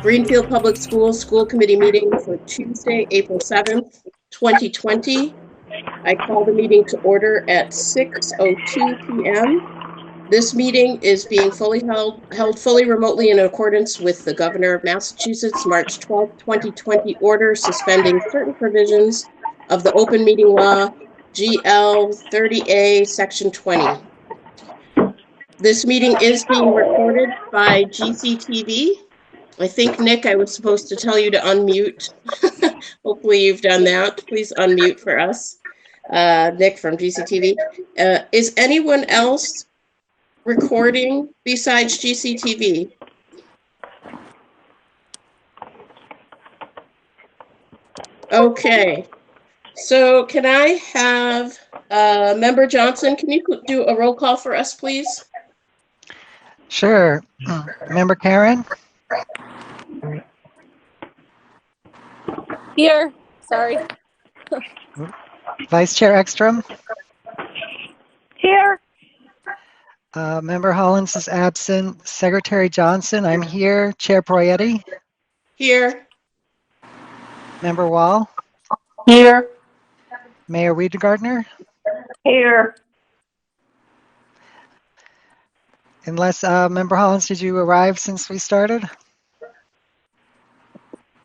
Greenfield Public Schools School Committee meeting for Tuesday, April 7th, 2020. I call the meeting to order at 6:02 p.m. This meeting is being held fully remotely in accordance with the Governor of Massachusetts March 12, 2020 order suspending certain provisions of the open meeting law, GL 30A, Section 20. This meeting is being recorded by GCTV. I think, Nick, I was supposed to tell you to unmute. Hopefully you've done that. Please unmute for us. Nick from GCTV. Is anyone else recording besides GCTV? Okay. So can I have Member Johnson, can you do a roll call for us, please? Sure. Member Karen? Here. Sorry. Vice Chair Ekstrom? Here. Member Hollins is absent. Secretary Johnson, I'm here. Chair Proietti? Here. Member Wall? Here. Mayor Wiedegardner? Here. Unless, Member Hollins, did you arrive since we started?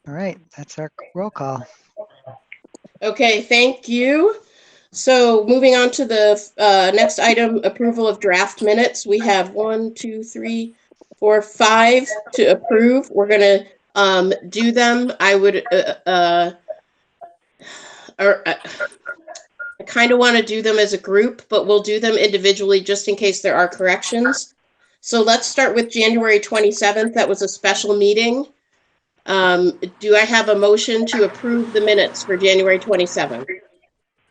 All right, that's our roll call. Okay, thank you. So moving on to the next item, approval of draft minutes. We have 1, 2, 3, 4, 5 to approve. We're going to do them. I kind of want to do them as a group, but we'll do them individually just in case there are corrections. So let's start with January 27th. That was a special meeting. Do I have a motion to approve the minutes for January 27th?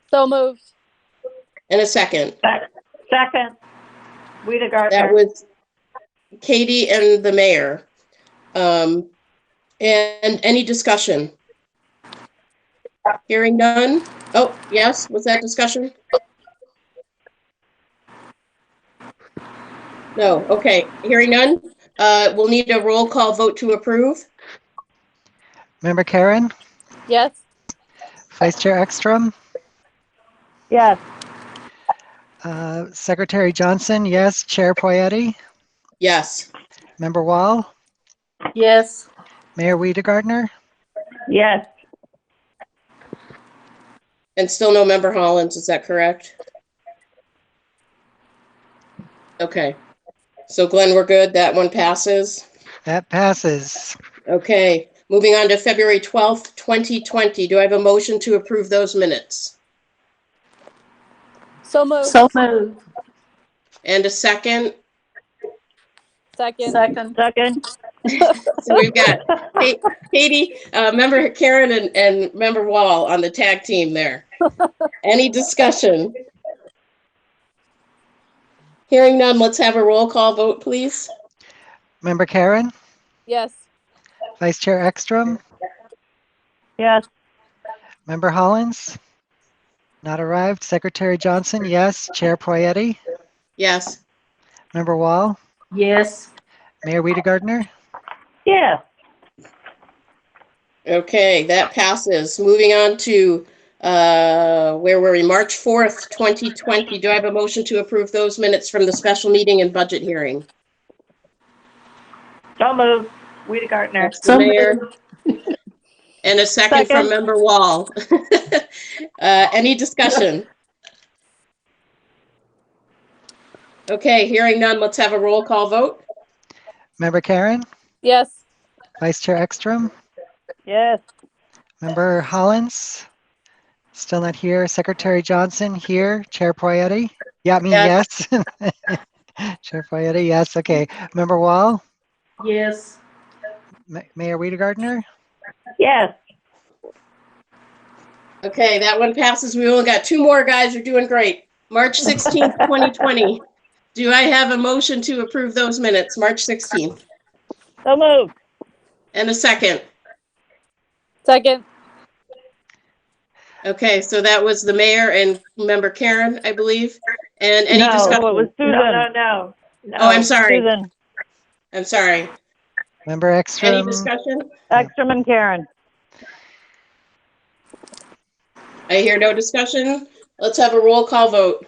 So moved. And a second. Second. Wiedegardner. That was Katie and the mayor. And any discussion? Hearing none. Oh, yes, was that discussion? No, okay, hearing none. We'll need a roll call vote to approve. Member Karen? Yes. Vice Chair Ekstrom? Yes. Secretary Johnson, yes. Chair Proietti? Yes. Member Wall? Yes. Mayor Wiedegardner? Yes. And still no member Hollins, is that correct? Okay. So Glenn, we're good. That one passes. That passes. Okay. Moving on to February 12th, 2020. Do I have a motion to approve those minutes? So moved. So moved. And a second? Second. Second. So we've got Katie, member Karen, and member Wall on the tag team there. Any discussion? Hearing none, let's have a roll call vote, please. Member Karen? Yes. Vice Chair Ekstrom? Yes. Member Hollins? Not arrived. Secretary Johnson, yes. Chair Proietti? Yes. Member Wall? Yes. Mayor Wiedegardner? Yes. Okay, that passes. Moving on to where were we? March 4th, 2020. Do I have a motion to approve those minutes from the special meeting and budget hearing? So moved. Wiedegardner. That's the mayor. And a second from member Wall. Any discussion? Okay, hearing none, let's have a roll call vote. Member Karen? Yes. Vice Chair Ekstrom? Yes. Member Hollins? Still not here. Secretary Johnson here. Chair Proietti? Yeah, me, yes. Chair Proietti, yes. Okay. Member Wall? Yes. Mayor Wiedegardner? Yes. Okay, that one passes. We only got two more, guys. You're doing great. March 16th, 2020. Do I have a motion to approve those minutes? March 16th. So moved. And a second. Second. Okay, so that was the mayor and member Karen, I believe. And any discussion? No, it was Susan. No. Oh, I'm sorry. Susan. I'm sorry. Member Any Ekstrom? discussion? Ekstrom and Karen. I hear no discussion. Let's have a roll call vote.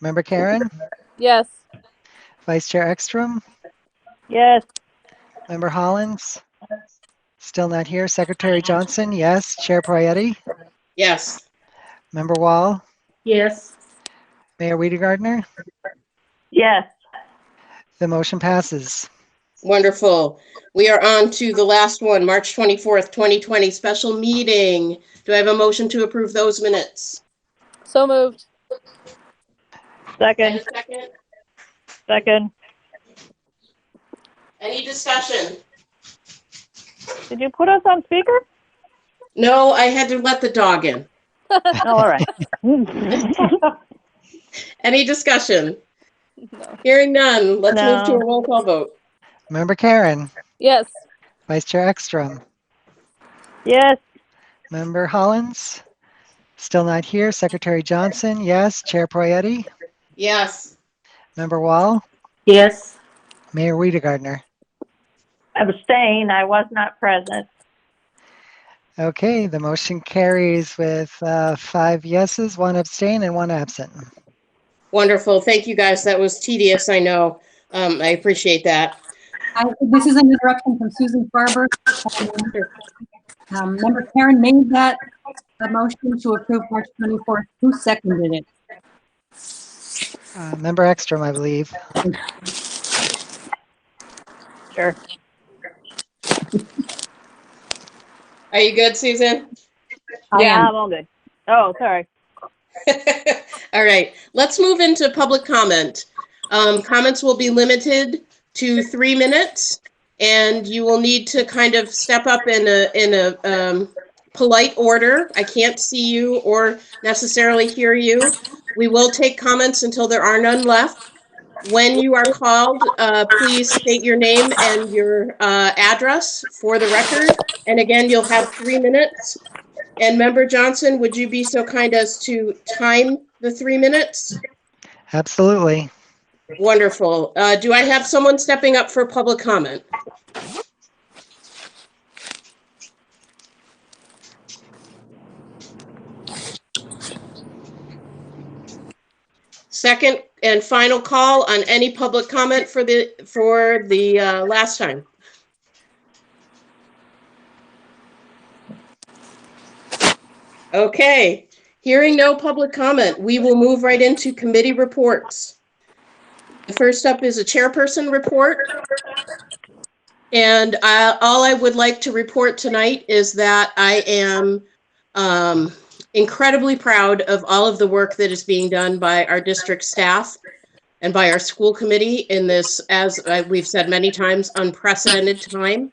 Member Karen? Yes. Vice Chair Ekstrom? Yes. Member Hollins? Still not here. Secretary Johnson? Yes. Chair Poyetti? Yes. Member Wall? Yes. Mayor Wiedegardner? Yes. The motion passes. Wonderful. We are on to the last one, March 24th, 2020, special meeting. Do I have a motion to approve those minutes? So moved. Second. Second. Second. Any discussion? Did you put us on speaker? No, I had to let the dog in. Oh, all right. Any discussion? No. Hearing none, let's No. move to a roll call vote. Member Karen? Yes. Vice Chair Ekstrom? Yes. Member Hollins? Still not here. Secretary Johnson? Yes. Chair Poyetti? Yes. Member Wall? Yes. Mayor Wiedegardner? Abstain. I was not present. Okay, the motion carries with 5 yeses, 1 abstain, and 1 absent. Wonderful. Thank you, guys. That was tedious, I know. I appreciate that. This is an interruption from Susan Farber. Member Karen made that a motion to approve March 24th. Who seconded it? Member Ekstrom, I believe. Sure. Are you good, Susan? Yeah, I'm all good. Oh, sorry. All right, let's move into public comment. Comments will be limited to 3 minutes, and you will need to kind of step up in a polite order. I can't see you or necessarily hear you. We will take comments until there are none left. When you are called, please state your name and your address for the record. And again, you'll have 3 minutes. And Member Johnson, would you be so kind as to time the 3 minutes? Absolutely. Wonderful. Do I have someone stepping up for public comment? Second and final call on any public comment for the last time. Okay, hearing no public comment, we will move right into committee reports. The first up is a chairperson report. And all I would like to report tonight is that I am incredibly proud of all of the work that is being done by our district staff and by our school committee in this, as we've said many times, unprecedented time.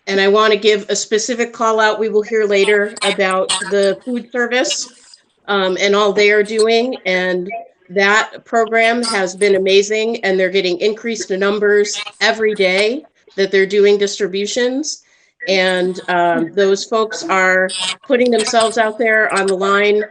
And I want to give a specific call out we will hear later about the food service and all they are doing. And that program has been amazing, and they're getting increased numbers every day that they're doing distributions. And those folks are putting themselves out there on the line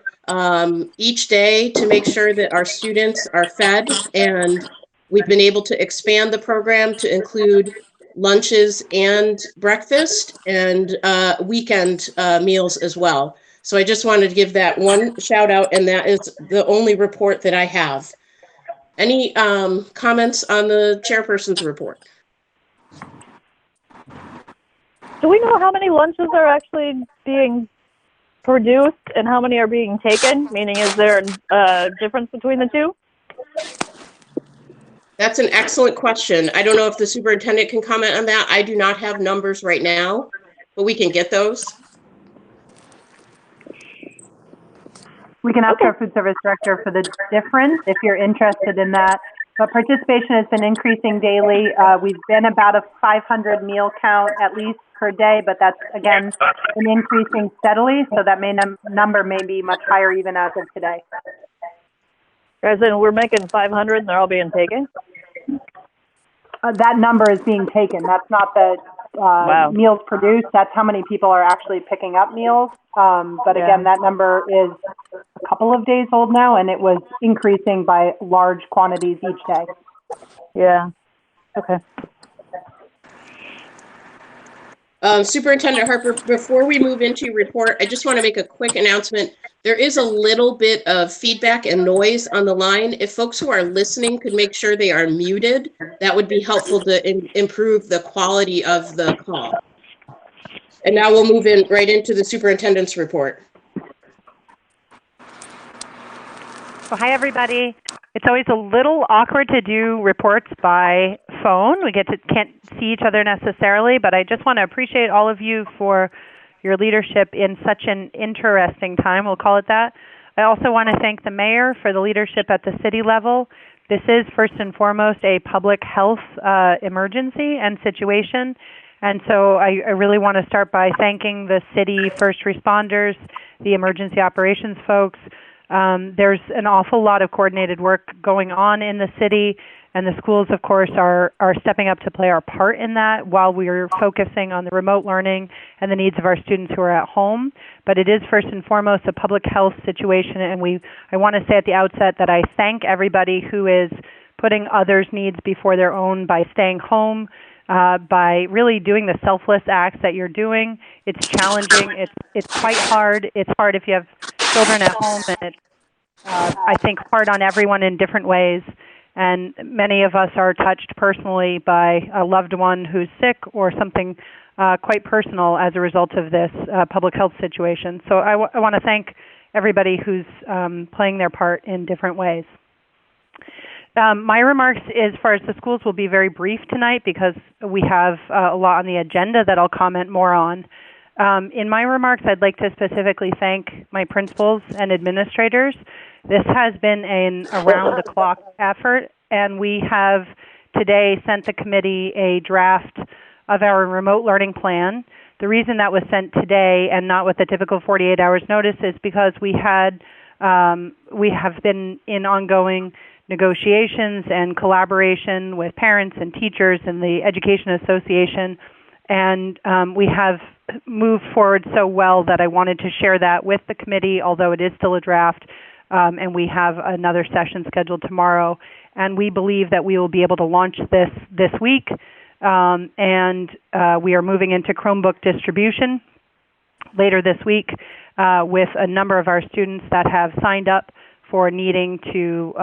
each day to make sure that our students are fed. And we've been able to expand the program to include lunches and breakfast and weekend meals as well. So I just wanted to give that one shout out, and that is the only report that I have. Any comments on the chairperson's report? Do we know how many lunches are actually being produced and how many are being taken? Meaning, is there a difference between the two? That's an excellent question. I don't know if the superintendent can comment on that. I do not have numbers right now, but we can get those. We can ask our food service director for the difference if you're interested in that. But participation has been increasing daily. We've been about a 500 meal count at least per day, but that's, again, been increasing steadily. So that number may be much higher even as of today. As in, we're making 500 and they're all being taken? That number is being taken. That's not the Wow. meals produced. That's how many people are actually picking up meals. But again, that number is a couple of days old now, and it was increasing by large quantities each day. Yeah. Okay. Superintendent Harper, before we move into your report, I just want to make a quick announcement. There is a little bit of feedback and noise on the line. If folks who are listening could make sure they are muted, that would be helpful to improve the quality of the call. And now we'll move in right into the superintendent's report. Well, hi, everybody. It's always a little awkward to do reports by phone. We can't see each other necessarily, but I just want to appreciate all of you for your leadership in such an interesting time, we'll call it that. I also want to thank the mayor for the leadership at the city level. This is first and foremost a public health emergency and situation. And so I really want to start by thanking the city first responders, the emergency operations folks. There's an awful lot of coordinated work going on in the city, and the schools, of course, are stepping up to play our part in that while we're focusing on the remote learning and the needs of our students who are at home. But it is first and foremost a public health situation, and I want to say at the outset that I thank everybody who is putting others' needs before their own by staying home, by really doing the selfless acts that you're doing. It's challenging. It's quite hard. It's hard if you have children at home, and it's, I think, hard on everyone in different ways. And many of us are touched personally by a loved one who's sick or something quite personal as a result of this public health situation. So I want to thank everybody who's playing their part in different ways. My remarks as far as the schools will be very brief tonight because we have a lot on the agenda that I'll comment more on. In my remarks, I'd like to specifically thank my principals and administrators. This has been an around-the-clock effort, and we have today sent the committee a draft of our remote learning plan. The reason that was sent today and not with the typical 48 hours notice is because we have been in ongoing negotiations and collaboration with parents and teachers and the Education Association, and we have moved forward so well that I wanted to share that with the committee, although it is still a draft, and we have another session scheduled tomorrow. And we believe that we will be able to launch this week, and we are moving into Chromebook distribution later this week with a number of our students that have signed up for needing to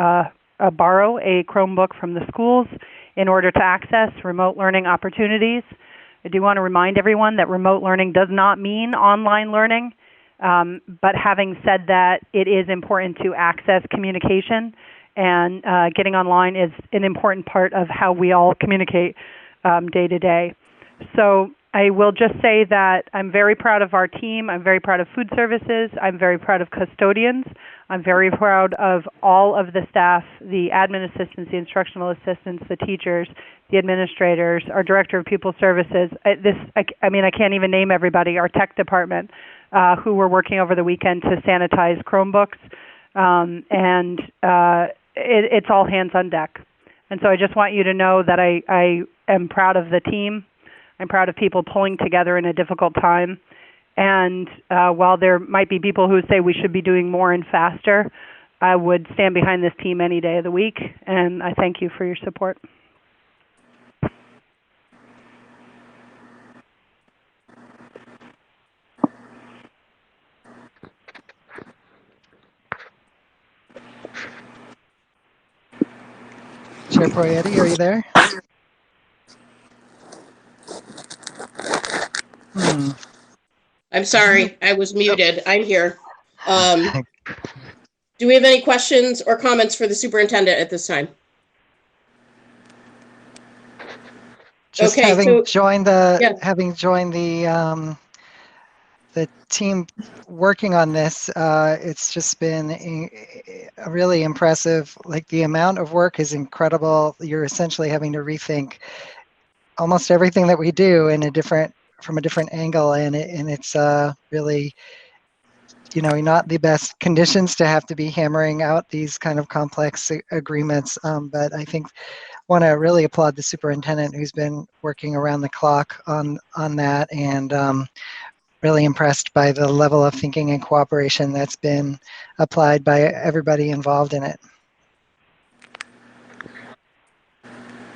borrow a Chromebook from the schools in order to access remote learning opportunities. I do want to remind everyone that remote learning does not mean online learning, but having said that, it is important to access communication, and getting online is an important part of how we all communicate day to day. So I will just say that I'm very proud of our team. I'm very proud of food services. I'm very proud of custodians. I'm very proud of all of the staff, the admin assistants, the instructional assistants, the teachers, the administrators, our director of pupil services. I can't even name everybody, our tech department, who were working over the weekend to sanitize Chromebooks. It's all hands on deck. And so I just want you to know that I am proud of the team. I'm proud of people pulling together in a difficult time. And while there might be people who say we should be doing more and faster, I would stand behind this team any day of the week. And I thank you for your support. Chair Poyetti, are you there? I'm sorry, I was muted. I'm here. Do we have any questions or comments for the superintendent at this time? Just okay, having joined the yeah. The team working on this, it's just been really impressive. Like, the amount of work is incredible. You're essentially having to rethink almost everything that we do from a different angle, and it's really, not the best conditions to have to be hammering out these kind of complex agreements. But I think want to really applaud the superintendent who's been working around the clock on that, and really impressed by the level of thinking and cooperation that's been applied by everybody involved in it.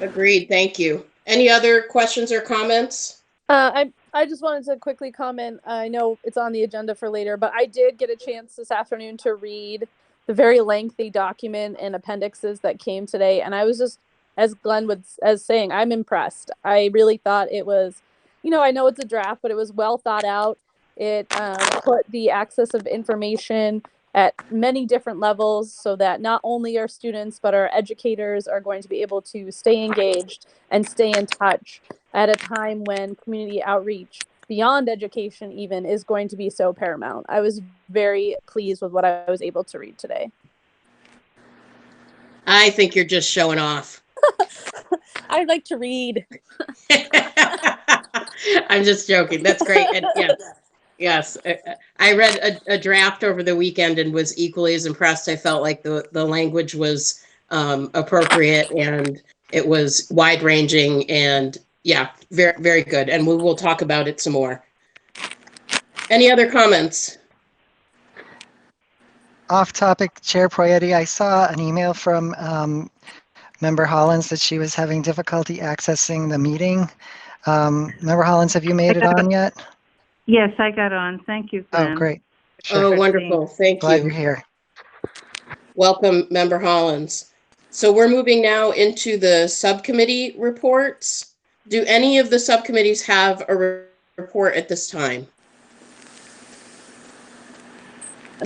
Agreed. Thank you. Any other questions or comments? I I just wanted to quickly comment. I know it's on the agenda for later, but I did get a chance this afternoon to read the very lengthy document and appendixes that came today. And I was just, as Glenn was saying, I'm impressed. I really thought it was, I know it's a draft, but it was well thought out. It put the access of information at many different levels so that not only our students, but our educators are going to be able to stay engaged and stay in touch at a time when community outreach beyond education even is going to be so paramount. I was very pleased with what I was able to read today. I think you're just showing off. I like to read. I'm just joking. That's great. And yes. I read a draft over the weekend and was equally as impressed. I felt like the language was appropriate and it was wide ranging and yeah, very, very good. And we will talk about it some more. Any other comments? Off topic, Chair Poyetti, I saw an email from Member Hollins that she was having difficulty accessing the meeting. Member Hollins, have you made it on yet? Yes, I got on. Thank you, Glenn. Oh, great. Sure. Oh, wonderful. Thank Glad you. you're here. Welcome, Member Hollins. So we're moving now into the subcommittee reports. Do any of the subcommittees have a report at this time?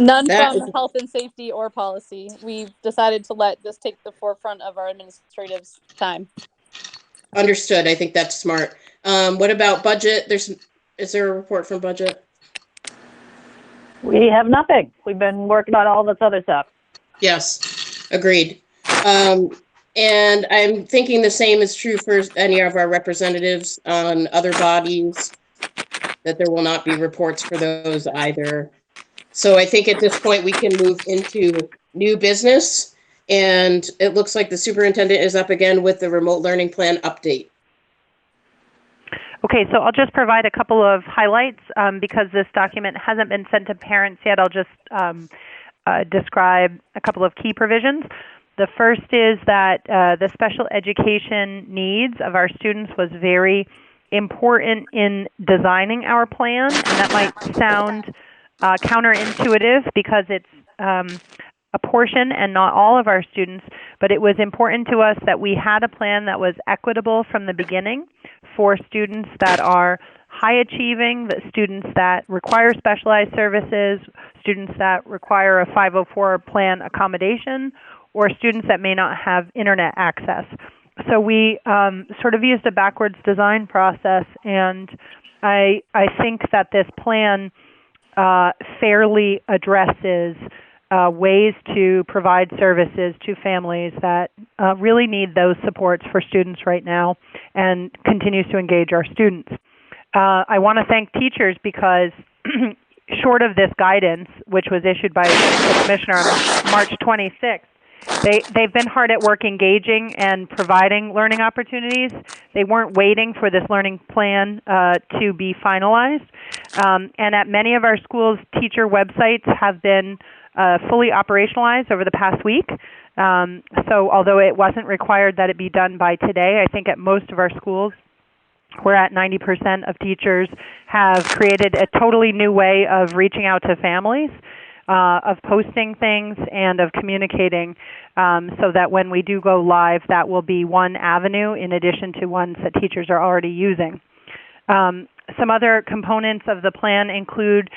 None That from is- health and safety or policy. We've decided to let this take the forefront of our administrative's time. Understood. I think that's smart. What about budget? Is there a report from budget? We have nothing. We've been working on all this other stuff. Yes, agreed. And I'm thinking the same is true for any of our representatives on other bodies, that there will not be reports for those either. So I think at this point we can move into new business. And it looks like the superintendent is up again with the remote learning plan update. Okay, so I'll just provide a couple of highlights because this document hasn't been sent to parents yet. I'll just describe a couple of key provisions. The first is that the special education needs of our students was very important in designing our plan, and that might sound counterintuitive because it's a portion and not all of our students, but it was important to us that we had a plan that was equitable from the beginning for students that are high achieving, the students that require specialized services, students that require a 504 plan accommodation, or students that may not have internet access. So we sort of used a backwards design process, and I think that this plan fairly addresses ways to provide services to families that really need those supports for students right now and continues to engage our students. I want to thank teachers because short of this guidance, which was issued by the Commissioner on March 26th, they've been hard at work engaging and providing learning opportunities. They weren't waiting for this learning plan to be finalized. And at many of our schools, teacher websites have been fully operationalized over the past week. So although it wasn't required that it be done by today, I think at most of our schools, we're at 90% of teachers have created a totally new way of reaching out to families, of posting things, and of communicating so that when we do go live, that will be one avenue in addition to ones that teachers are already using. Some other components of the plan include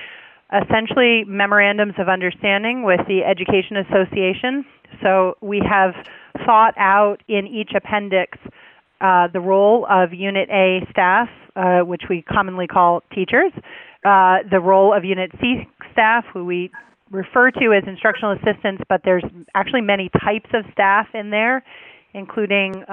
essentially memorandums of understanding with the Education Association. So we have thought out in each appendix the role of Unit A staff, which we commonly call teachers, the role of Unit C staff, who we refer to as instructional assistants, but there's actually many types of staff in there, including,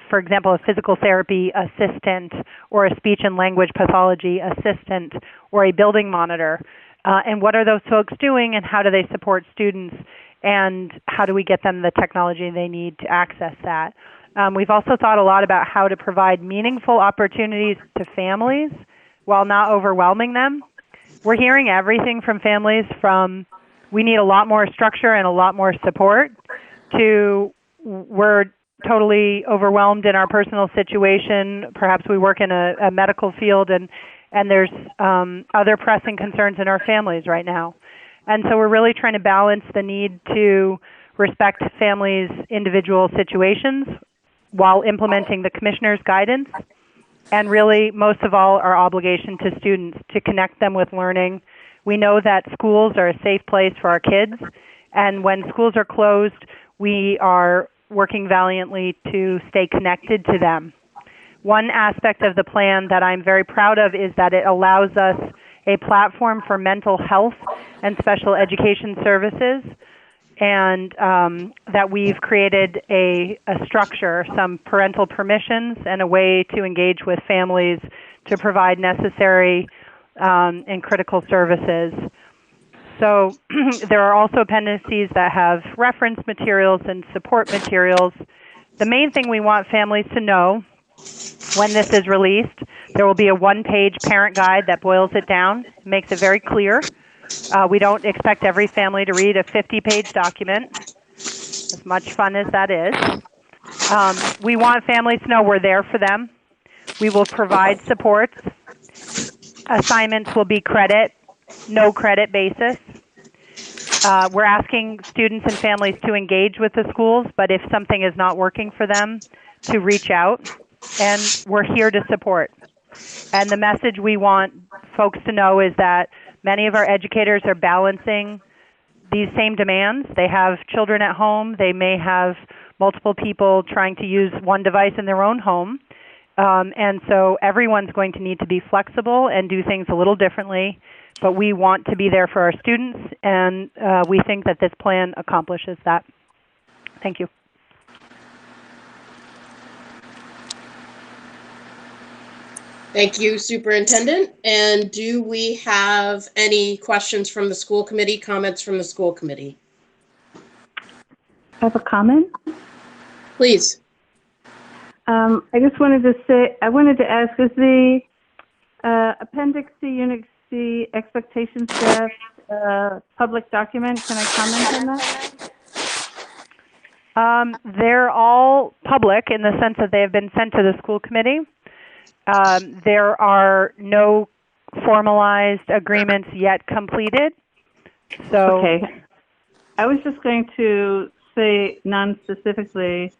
for example, a physical therapy assistant or a speech and language pathology assistant or a building monitor. And what are those folks doing and how do they support students and how do we get them the technology they need to access that? We've also thought a lot about how to provide meaningful opportunities to families while not overwhelming them. We're hearing everything from families from we need a lot more structure and a lot more support to we're totally overwhelmed in our personal situation. Perhaps we work in a medical field and and there's other pressing concerns in our families right now. And so we're really trying to balance the need to respect families' individual situations while implementing the commissioner's guidance, and really, most of all, our obligation to students to connect them with learning. We know that schools are a safe place for our kids, and when schools are closed, we are working valiantly to stay connected to them. One aspect of the plan that I'm very proud of is that it allows us a platform for mental health and special education services, and that we've created a structure, some parental permissions, and a way to engage with families to provide necessary and critical services. So there are also appendices that have reference materials and support materials. The main thing we want families to know when this is released, there will be a one-page parent guide that boils it down, makes it very clear. We don't expect every family to read a 50-page document, as much fun as that is. We want families to know we're there for them. We will provide supports. Assignments will be credit, no credit basis. We're asking students and families to engage with the schools, but if something is not working for them, to reach out. And we're here to support. And the message we want folks to know is that many of our educators are balancing these same demands. They have children at home. They may have multiple people trying to use one device in their own home. And so everyone's going to need to be flexible and do things a little differently. But we want to be there for our students, and we think that this plan accomplishes that. Thank you. Thank you, Superintendent. And do we have any questions from the school committee, comments from the school committee? I have a comment. Please. I just wanted to say, I wanted to ask, is the Appendix C, Unit C expectations draft public document? Can I comment on that? They're all public in the sense that they have been sent to the school committee. There are no formalized agreements yet completed. So, okay. I was just going to say non-specifically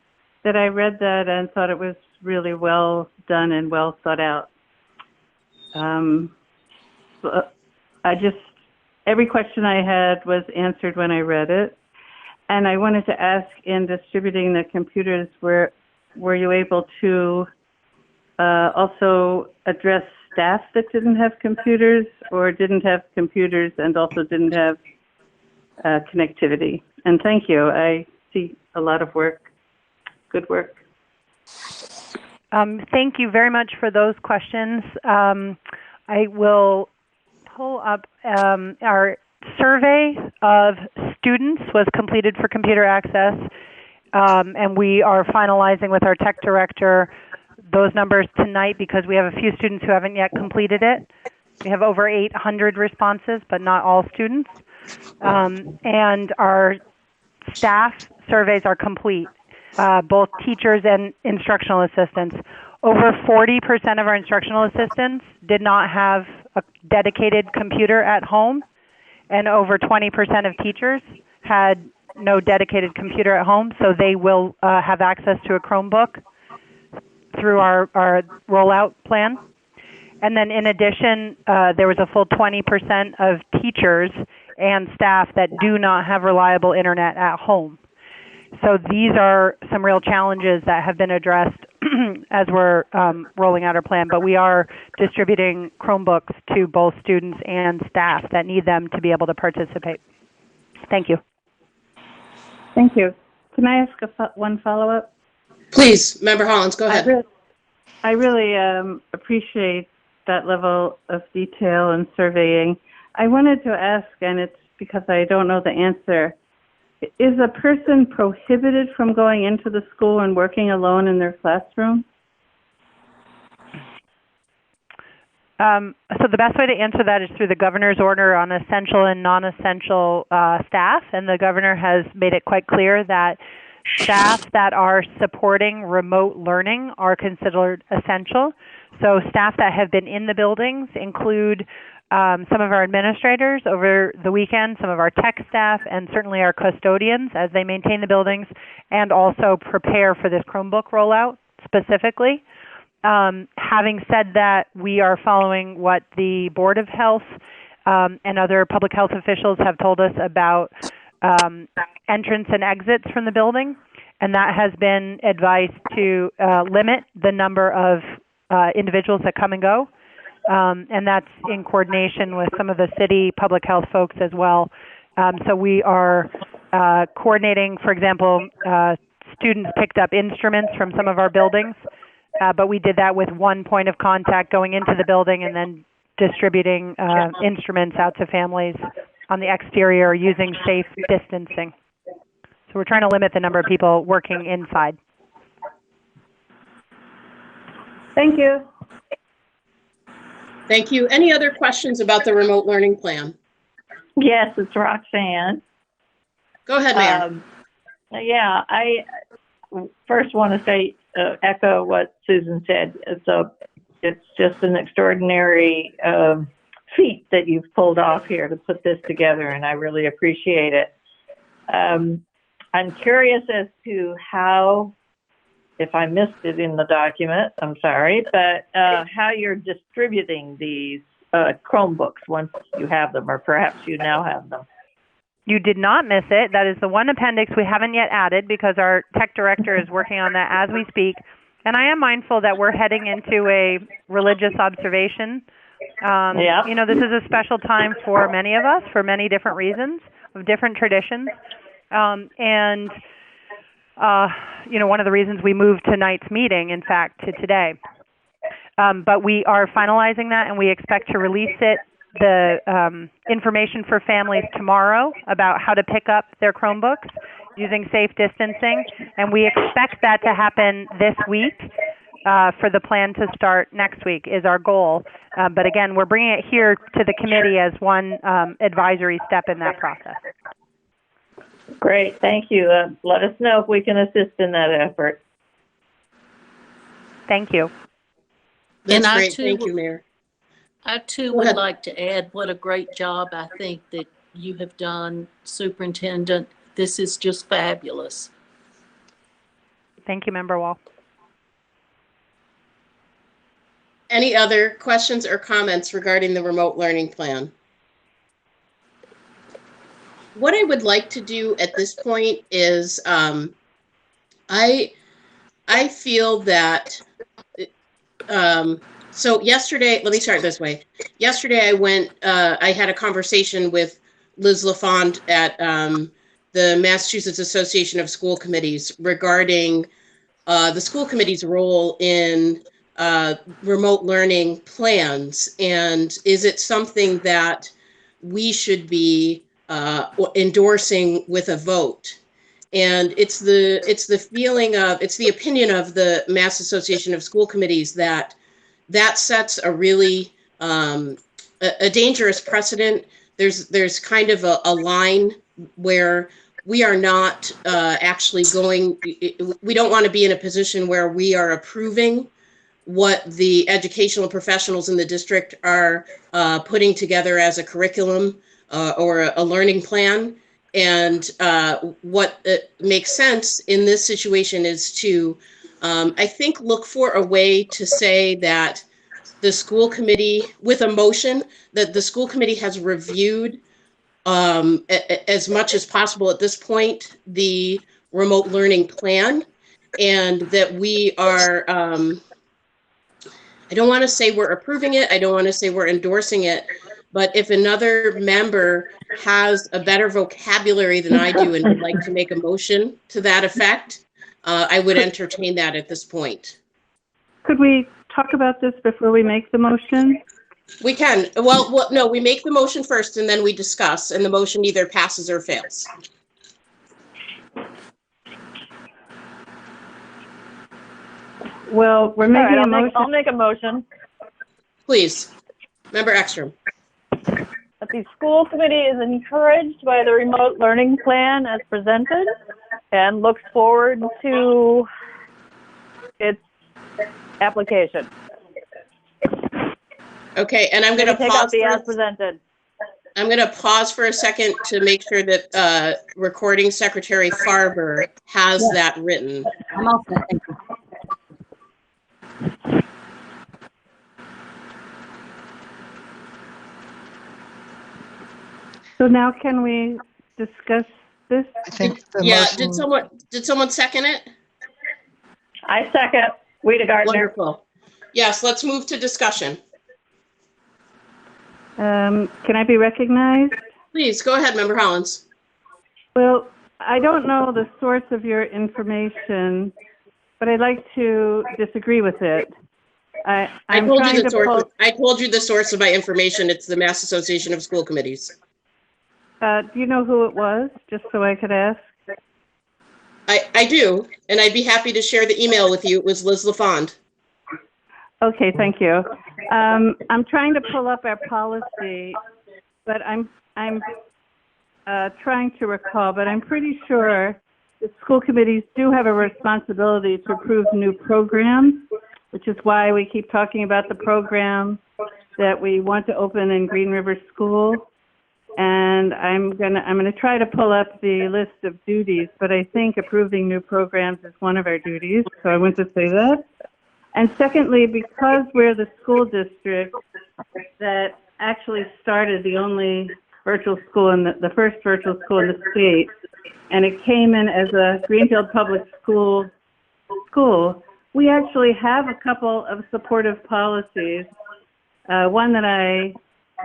that I read that and thought it was really well done and well thought out. Every question I had was answered when I read it. And I wanted to ask, in distributing the computers, were you able to also address staff that didn't have computers or didn't have computers and also didn't have connectivity? And thank you. I see a lot of work. Good work. Thank you very much for those questions. I will pull up our survey of students was completed for computer access, and we are finalizing with our tech director those numbers tonight because we have a few students who haven't yet completed it. We have over 800 responses, but not all students. And our staff surveys are complete, both teachers and instructional assistants. Over 40% of our instructional assistants did not have a dedicated computer at home, and over 20% of teachers had no dedicated computer at home, so they will have access to a Chromebook through our rollout plan. And then in addition, there was a full 20% of teachers and staff that do not have reliable internet at home. So these are some real challenges that have been addressed as we're rolling out our plan, but we are distributing Chromebooks to both students and staff that need them to be able to participate. Thank you. Thank you. Can I ask one follow-up? Please, Member Hollins, go ahead. I really appreciate that level of detail and surveying. I wanted to ask, and it's because I don't know the answer, is a person prohibited from going into the school and working alone in their classroom? So the best way to answer that is through the governor's order on essential and non-essential staff, and the governor has made it quite clear that staff that are supporting remote learning are considered essential. So staff that have been in the buildings include some of our administrators over the weekend, some of our tech staff, and certainly our custodians as they maintain the buildings and also prepare for this Chromebook rollout specifically. Having said that, we are following what the Board of Health and other public health officials have told us about entrance and exits from the building, and that has been advised to limit the number of individuals that come and go. And that's in coordination with some of the city public health folks as well. So we are coordinating, for example, students picked up instruments from some of our buildings, but we did that with one point of contact going into the building and then distributing instruments out to families on the exterior using safe distancing. So we're trying to limit the number of people working inside. Thank you. Thank you. Any other questions about the remote learning plan? Yes, it's Roxanne. Go ahead, Mayor. Yeah, I first want to say, echo what Susan said. It's just an extraordinary feat that you've pulled off here to put this together, and I really appreciate it. I'm curious as to how, if I missed it in the document, I'm sorry, but how you're distributing these Chromebooks once you have them, or perhaps you now have them. You did not miss it. That is the one appendix we haven't yet added because our tech director is working on that as we speak. And I am mindful that we're heading into a religious observation. You know, this is a special time for many of us for many different reasons of different traditions. You know, one of the reasons we moved tonight's meeting, in fact, to today. But we are finalizing that, and we expect to release the information for families tomorrow about how to pick up their Chromebooks using safe distancing. And we expect that to happen this week for the plan to start next week is our goal. But again, we're bringing it here to the committee as one advisory step in that process. Great, thank you. Let us know if we can assist in that effort. Thank you. That's great. Thank you, Mayor. I too would like to add what a great job I think that you have done, Superintendent. This is just fabulous. Thank you, Member Wall. Any other questions or comments regarding the remote learning plan? What I would like to do at this point is I feel that so yesterday, let me start this way. Yesterday I had a conversation with Liz LaFont at the Massachusetts Association of School Committees regarding the school committee's role in remote learning plans, and is it something that we should be endorsing with a vote? And it's the opinion of the Mass Association of School Committees that sets a really a dangerous precedent. There's kind of a line where we are not actually going. We don't want to be in a position where we are approving what the educational professionals in the district are putting together as a curriculum or a learning plan. And what makes sense in this situation is to, I think, look for a way to say that the school committee, with a motion, that the school committee has reviewed as much as possible at this point the remote learning plan, and that we are, I don't want to say we're approving it, I don't want to say we're endorsing it, but if another member has a better vocabulary than I do and would like to make a motion to that effect, I would entertain that at this point. Could we talk about this before we make the motion? We can. Well, no, we make the motion first and then we discuss, and the motion either passes or fails. Well, we're making a motion. I'll make a motion. Please, Member Ekstrom. That the school committee is encouraged by the remote learning plan as presented and looks forward to its application. Okay, and I'm going to Take out the as presented. I'm going to pause for a second to make sure that Recording Secretary Farber has that written. I'm all set, thank you. So now can we discuss this? I think the Yeah, motion. did someone second it? I second. Rita Gardner. Wonderful. Yes, let's move to discussion. Can I be recognized? Please, go ahead, Member Hollins. Well, I don't know the source of your information, but I'd like to disagree with it. I told you the source of my information. It's the Mass Association of School Committees. Do you know who it was, just so I could ask? I do, and I'd be happy to share the email with you. It was Liz LaFond. Okay, thank you. I'm trying to pull up our policy, but I'm trying to recall, but I'm pretty sure the school committees do have a responsibility to approve new programs, which is why we keep talking about the program that we want to open in Green River School. And I'm gonna try to pull up the list of duties, but I think approving new programs is one of our duties, so I want to say that. And secondly, because we're the school district that actually started the only virtual school in the first virtual school in the state, and it came in as a Greenfield Public School, we actually have a couple of supportive policies. One that I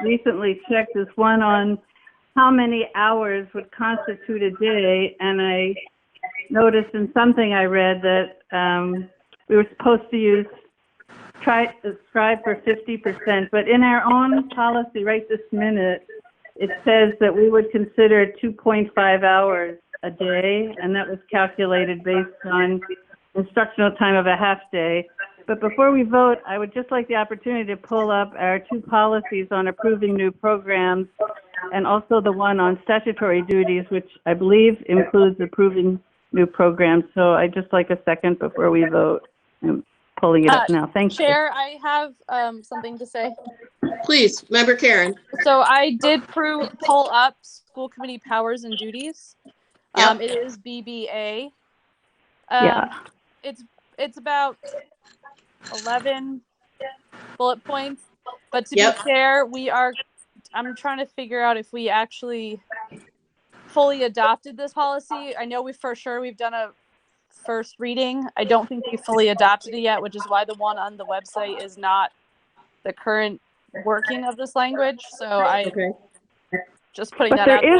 recently checked is one on how many hours would constitute a day, and I noticed in something I read that we were supposed to strive for 50%, but in our own policy right this minute, it says that we would consider 2.5 hours a day, and that was calculated based on instructional time of a half day. But before we vote, I would just like the opportunity to pull up our two policies on approving new programs and also the one on statutory duties, which I believe includes approving new programs. So I'd just like a second before we vote. I'm pulling it up now. Thank you. Chair, I have something to say. Please, Member Karen. So I did pull up school committee powers and duties. Yep. It is BBA. Yeah. It's about 11 bullet points, but to be fair, I'm trying to figure out if we actually fully adopted this policy. I know we've done a first reading. I don't think we fully adopted it yet, which is why the one on the website is not the current working of this language. So just putting that out there.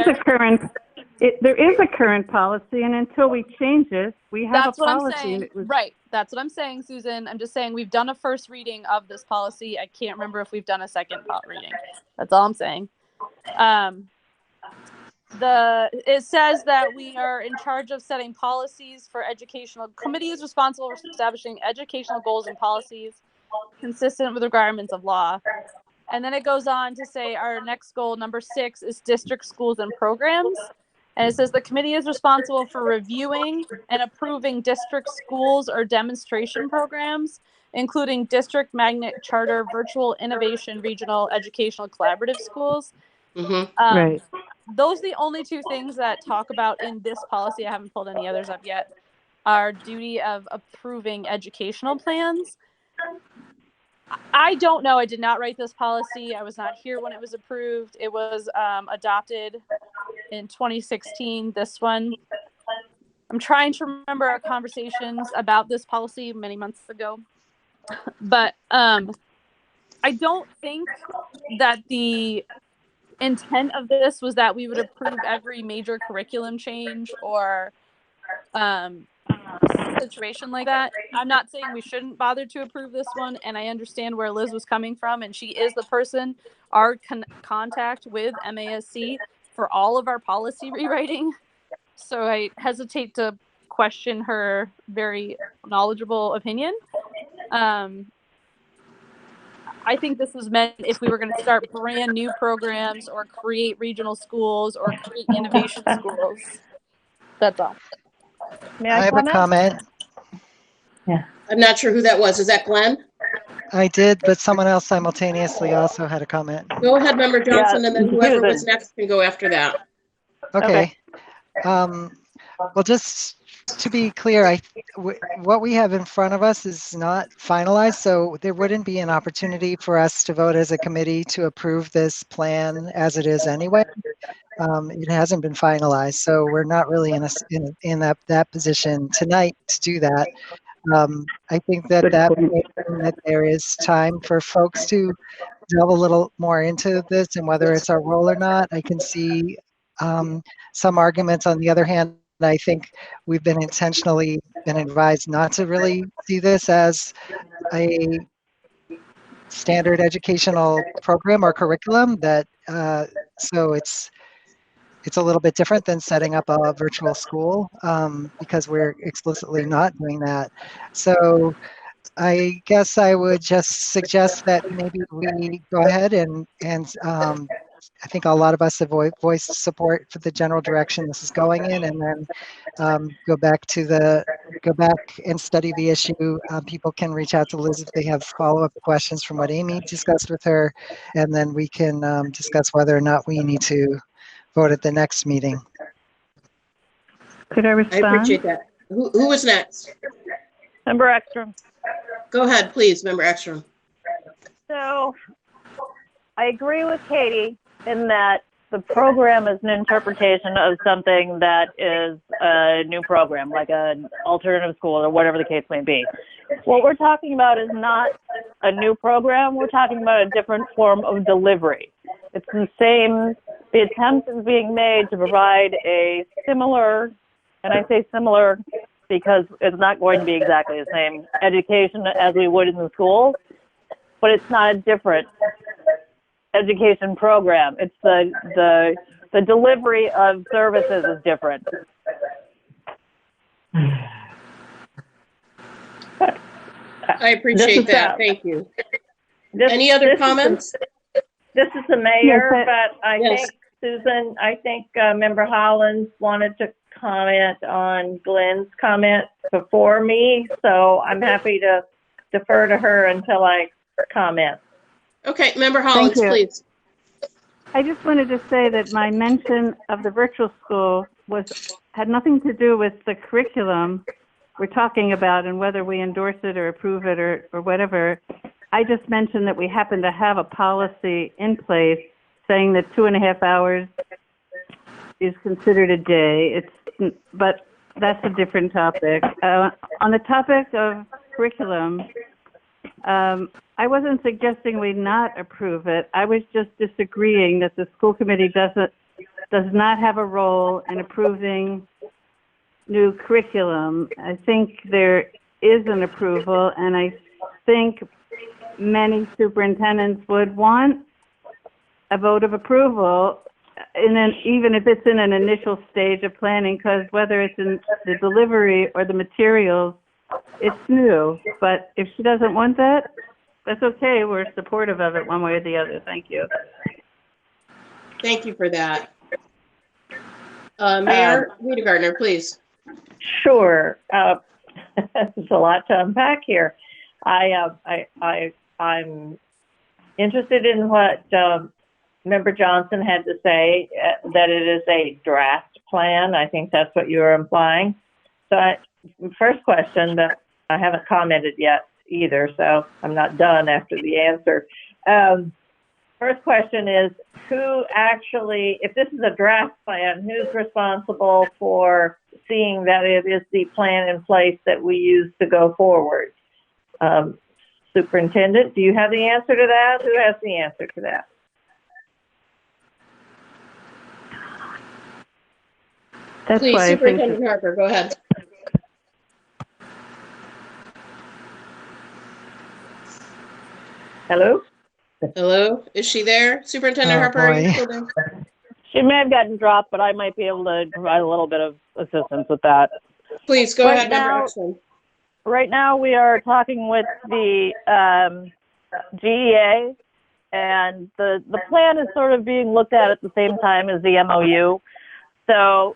There is a current policy, and until we change it, we have That's a what policy. I'm saying. Right. That's what I'm saying, Susan. I'm just saying we've done a first reading of this policy. I can't remember if we've done a second reading. That's all I'm saying. It says that we are in charge of setting policies for educational committees responsible for establishing educational goals and policies consistent with requirements of law. And then it goes on to say our next goal, number 6, is district schools and programs. And it says the committee is responsible for reviewing and approving district schools or demonstration programs, including district magnet charter, virtual innovation, regional educational collaborative schools. Mm-hmm. Right. Those are the only two things that talk about in this policy. I haven't pulled any others up yet. Our duty of approving educational plans. I don't know. I did not write this policy. I was not here when it was approved. It was adopted in 2016, this one. I'm trying to remember our conversations about this policy many months ago. But I don't think that the intent of this was that we would approve every major curriculum change or situation like that. I'm not saying we shouldn't bother to approve this one, and I understand where Liz was coming from, and she is the person, our contact with MASC for all of our policy rewriting. So I hesitate to question her very knowledgeable opinion. I think this was meant if we were going to start brand new programs or create regional schools or create innovation schools. That's all. I have a comment. Yeah. I'm not sure who that was. Is that Glenn? I did, but someone else simultaneously also had a comment. Go ahead, Member Johnson, and then whoever was Susan. next can go after that. Okay. Well, just to be clear, what we have in front of us is not finalized, so there wouldn't be an opportunity for us to vote as a committee to approve this plan as it is anyway. It hasn't been finalized, so we're not really in that position tonight to do that. I think that that there is time for folks to delve a little more into this and whether it's our role or not. I can see some arguments. On the other hand, I think we've been intentionally been advised not to really see this as a standard educational program or curriculum. That so it's a little bit different than setting up a virtual school because we're explicitly not doing that. So I guess I would just suggest that maybe we go ahead and I think a lot of us have voiced support for the general direction this is going in, and then go back and study the issue. People can reach out to Liz if they have follow-up questions from what Amy discussed with her, and then we can discuss whether or not we need to vote at the next meeting. Could I I respond? appreciate that. Who was next? Member Ekstrom. Go ahead, please, Member Ekstrom. So I agree with Katie in that the program is an interpretation of something that is a new program, like an alternative school or whatever the case may be. What we're talking about is not a new program. We're talking about a different form of delivery. It's the attempt is being made to provide a similar, and I say similar because it's not going to be exactly the same education as we would in the schools, but it's not a different education program. It's the delivery of services is different. I appreciate that. Thank you. Any This other is comments? This is the mayor, Yes, but I yes. think, Susan, Member Hollins wanted to comment on Glenn's comment before me, so I'm happy to defer to her until I comment. Okay, Member Hollins, you. please. I just wanted to say that my mention of the virtual school had nothing to do with the curriculum we're talking about and whether we endorse it or approve it or whatever. I just mentioned that we happen to have a policy in place saying that 2.5 hours is considered a day. But that's a different topic. On the topic of curriculum, I wasn't suggesting we not approve it. I was just disagreeing that the school committee does not have a role in approving new curriculum. I think there is an approval, and I think many superintendents would want a vote of approval, even if it's in an initial stage of planning, because whether it's in the delivery or the materials, it's new. But if she doesn't want that, that's okay. We're supportive of it one way or the other. Thank you. Thank you for that. Mayor Wiedegardner, please. Sure. There's a lot to unpack here. I'm interested in what Member Johnson had to say, that it is a draft plan. I think that's what you were implying. So first question, that I haven't commented yet either, so I'm not done after the answer. First question is, who actually, if this is a draft plan, who's responsible for seeing that it is the plan in place that we use to go forward? Superintendent, do you have the answer to that? Who has the answer to that? That's Please, why Superintendent Harper, go ahead. Hello? Hello, is she there? Superintendent Harper, are you still there? She may have gotten dropped, but I might be able to provide a little bit of assistance with that. Please, go Right ahead, now- Member Ekstrom. Right now, we are talking with the GEA, and the plan is sort of being looked at the same time as the MOU. So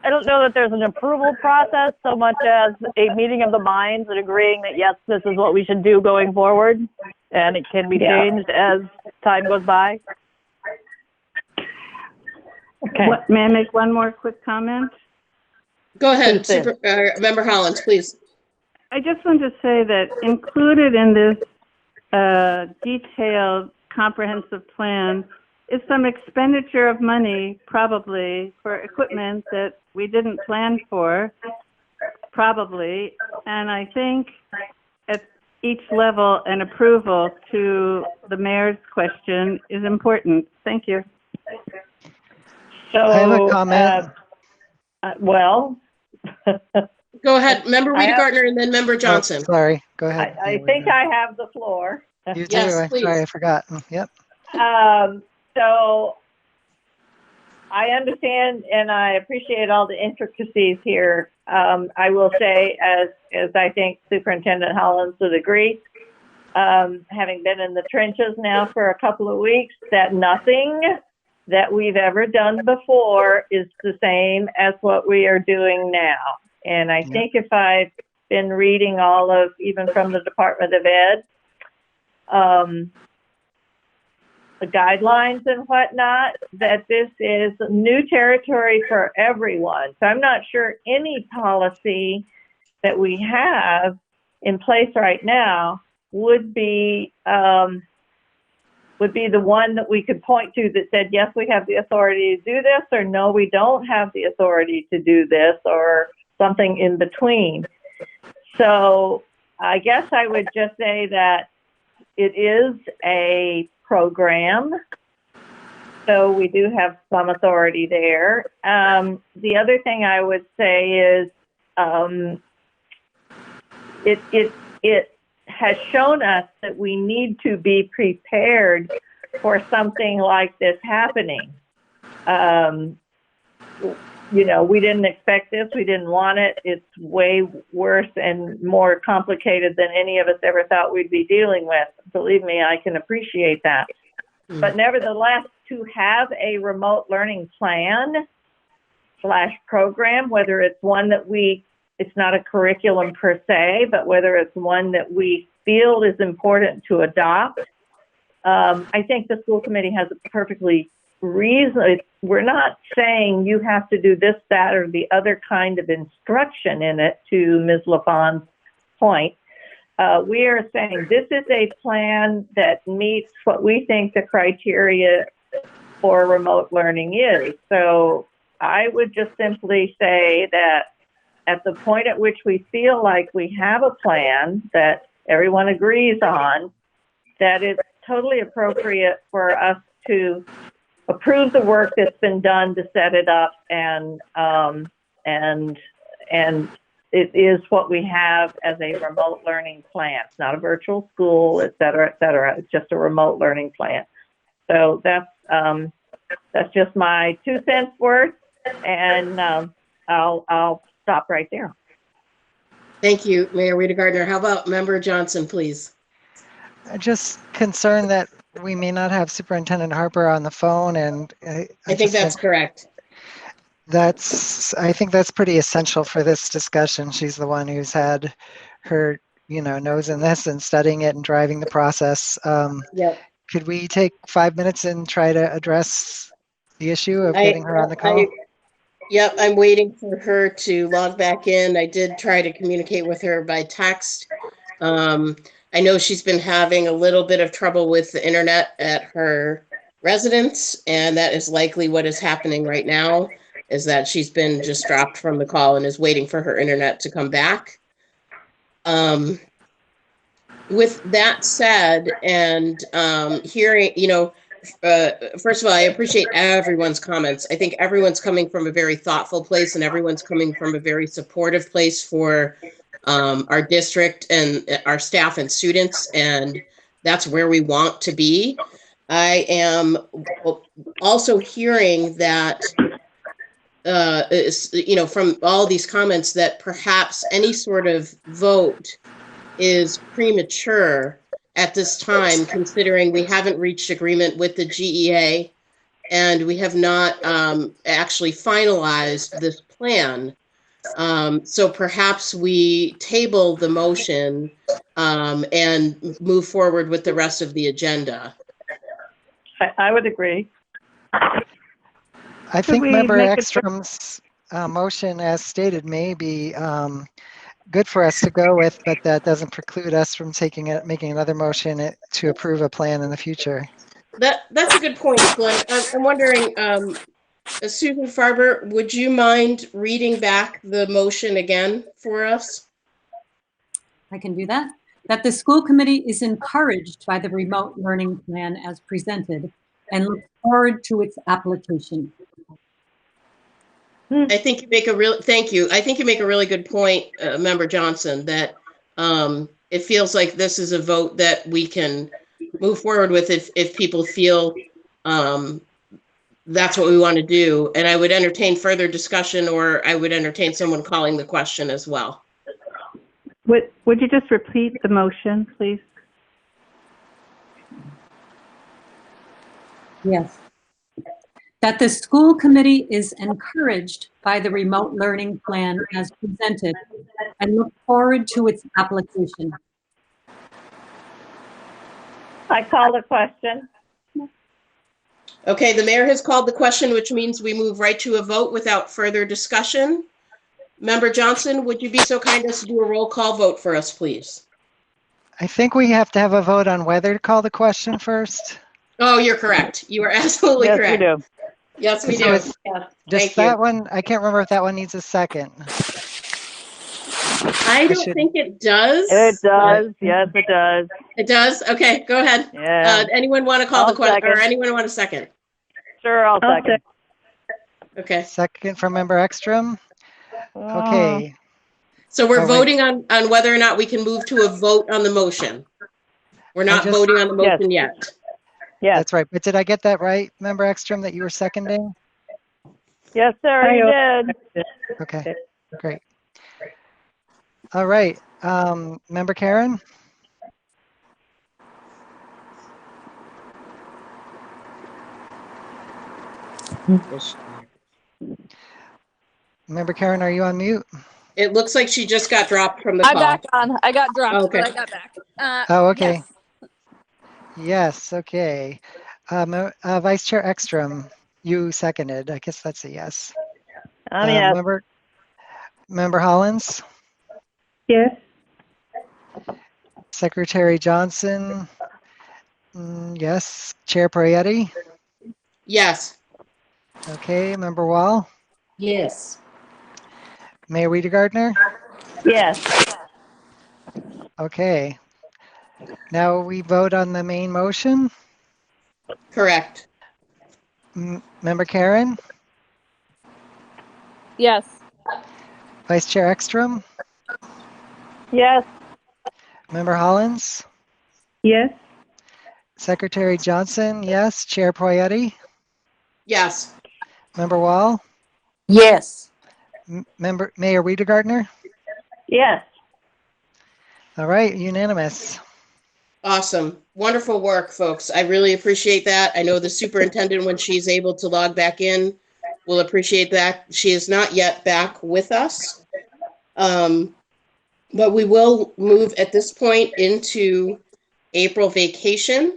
I don't know that there's an approval process so much as a meeting of the minds and agreeing that yes, this is what we should do going forward, and it can be changed as time goes by. Okay. May I make one more quick comment? Go ahead, Member Hollins, please. I just want to say that included in this detailed, comprehensive plan is some expenditure of money, probably, for equipment that we didn't plan for, probably. And I think at each level, an approval to the mayor's question is important. Thank you. So, I have a comment. well, Go ahead, Member Rita Gardner and then Member Johnson. Oh, sorry, go ahead. I think I have the floor. You do? Yes, please. Sorry, I forgot. Yep. So I understand and I appreciate all the intricacies here. I will say, as I think Superintendent Hollins would agree, having been in the trenches now for a couple of weeks, that nothing that we've ever done before is the same as what we are doing now. And I think if I've been reading all of, even from the Department of Ed, the guidelines and whatnot, that this is new territory for everyone. So I'm not sure any policy that we have in place right now would be the one that we could point to that said, yes, we have the authority to do this, or no, we don't have the authority to do this, or something in between. So I guess I would just say that it is a program, so we do have some authority there. The other thing I would say is it has shown us that we need to be prepared for something like this happening. You know, we didn't expect this. We didn't want it. It's way worse and more complicated than any of us ever thought we'd be dealing with. Believe me, I can appreciate that. But nevertheless, to have a remote learning plan / program, whether it's one that it's not a curriculum per se, but whether it's one that we feel is important to adopt, I think the school committee has a perfectly reason. We're not saying you have to do this, that, or the other kind of instruction in it, to Ms. LaFawn's point. We are saying this is a plan that meets what we think the criteria for remote learning is. So I would just simply say that at the point at which we feel like we have a plan that everyone agrees on, that it's totally appropriate for us to approve the work that's been done to set it up, and it is what we have as a remote learning plan. It's not a virtual school, et cetera, et cetera. It's just a remote learning plan. So that's just my 2 cents worth, and I'll stop right there. Thank you, Mayor Rita Gardner. How about Member Johnson, please? I'm just concerned that we may not have Superintendent Harper on the phone, and I think that's correct. I think that's pretty essential for this discussion. She's the one who's had her, nose in this and studying it and driving the process. Yep. Could we take 5 minutes and try to address the issue of getting her on the call? Yep, I'm waiting for her to log back in. I did try to communicate with her by text. I know she's been having a little bit of trouble with the internet at her residence, and that is likely what is happening right now, is that she's been just dropped from the call and is waiting for her internet to come back. With that said, and hearing, first of all, I appreciate everyone's comments. I think everyone's coming from a very thoughtful place, and everyone's coming from a very supportive place for our district and our staff and students, and that's where we want to be. I am also hearing that, from all these comments, that perhaps any sort of vote is premature at this time, considering we haven't reached agreement with the GEA and we have not actually finalized this plan. So perhaps we table the motion and move forward with the rest of the agenda. I would agree. I think we Member make it- Ekstrom's motion as stated may be good for us to go with, but that doesn't preclude us from making another motion to approve a plan in the future. That's a good point, Glenn. I'm wondering, Susan Farber, would you mind reading back the motion again for us? I can do that. That the school committee is encouraged by the remote learning plan as presented and looks forward to its application. I think you make a real, thank you. I think you make a really good point, Member Johnson, that it feels like this is a vote that we can move forward with if people feel that's what we want to do. And I would entertain further discussion, or I would entertain someone calling the question as well. Would you just repeat the motion, please? Yes. That the school committee is encouraged by the remote learning plan as presented and look forward to its application. I call the question. Okay, the mayor has called the question, which means we move right to a vote without further discussion. Member Johnson, would you be so kind as to do a roll call vote for us, please? I think we have to have a vote on whether to call the question first. Oh, you're correct. You are absolutely Yes, correct. we do. Yes, we So do. it's Yeah, Just thank you. that one, I can't remember if that one needs a second. I don't think it does. It does. Yes, it does. It does? Okay, go ahead. Yeah. Anyone want to call I'll the question, or second. anyone want a second? Sure, I'll second. Okay, Second from Member Ekstrom. Okay. so we're Oh, wait. voting on whether or not we can move to a vote on the motion. We're not just- voting on the motion yet. Yes. That's right. But did I get that right, Member Ekstrom, that you were seconding? Yes, sir, you did. Okay, great. All right. Member Karen? Member Karen, are you on mute? It looks like she just got dropped from the I'm call. back on. I got dropped, Okay. but I got back. Oh, okay. Yes. Yes, okay. Vice Chair Ekstrom, you seconded. I guess that's a yes. Yes. Member Hollins? Yes. Secretary Johnson? Yes. Chair Prietti? Yes. Okay. Member Wall? Yes. Mayor Wiedegardner? Yes. Okay. Now we vote on the main motion. Correct. Member Karen? Yes. Vice Chair Ekstrom? Yes. Member Hollins? Yes. Secretary Johnson, yes. Chair Prietti? Yes. Member Wall? Yes. Mayor Wiedegardner? Yes. All right, unanimous. Awesome. Wonderful work, folks. I really appreciate that. I know the superintendent, when she's able to log back in, will appreciate that. She is not yet back with us. But we will move at this point into April vacation.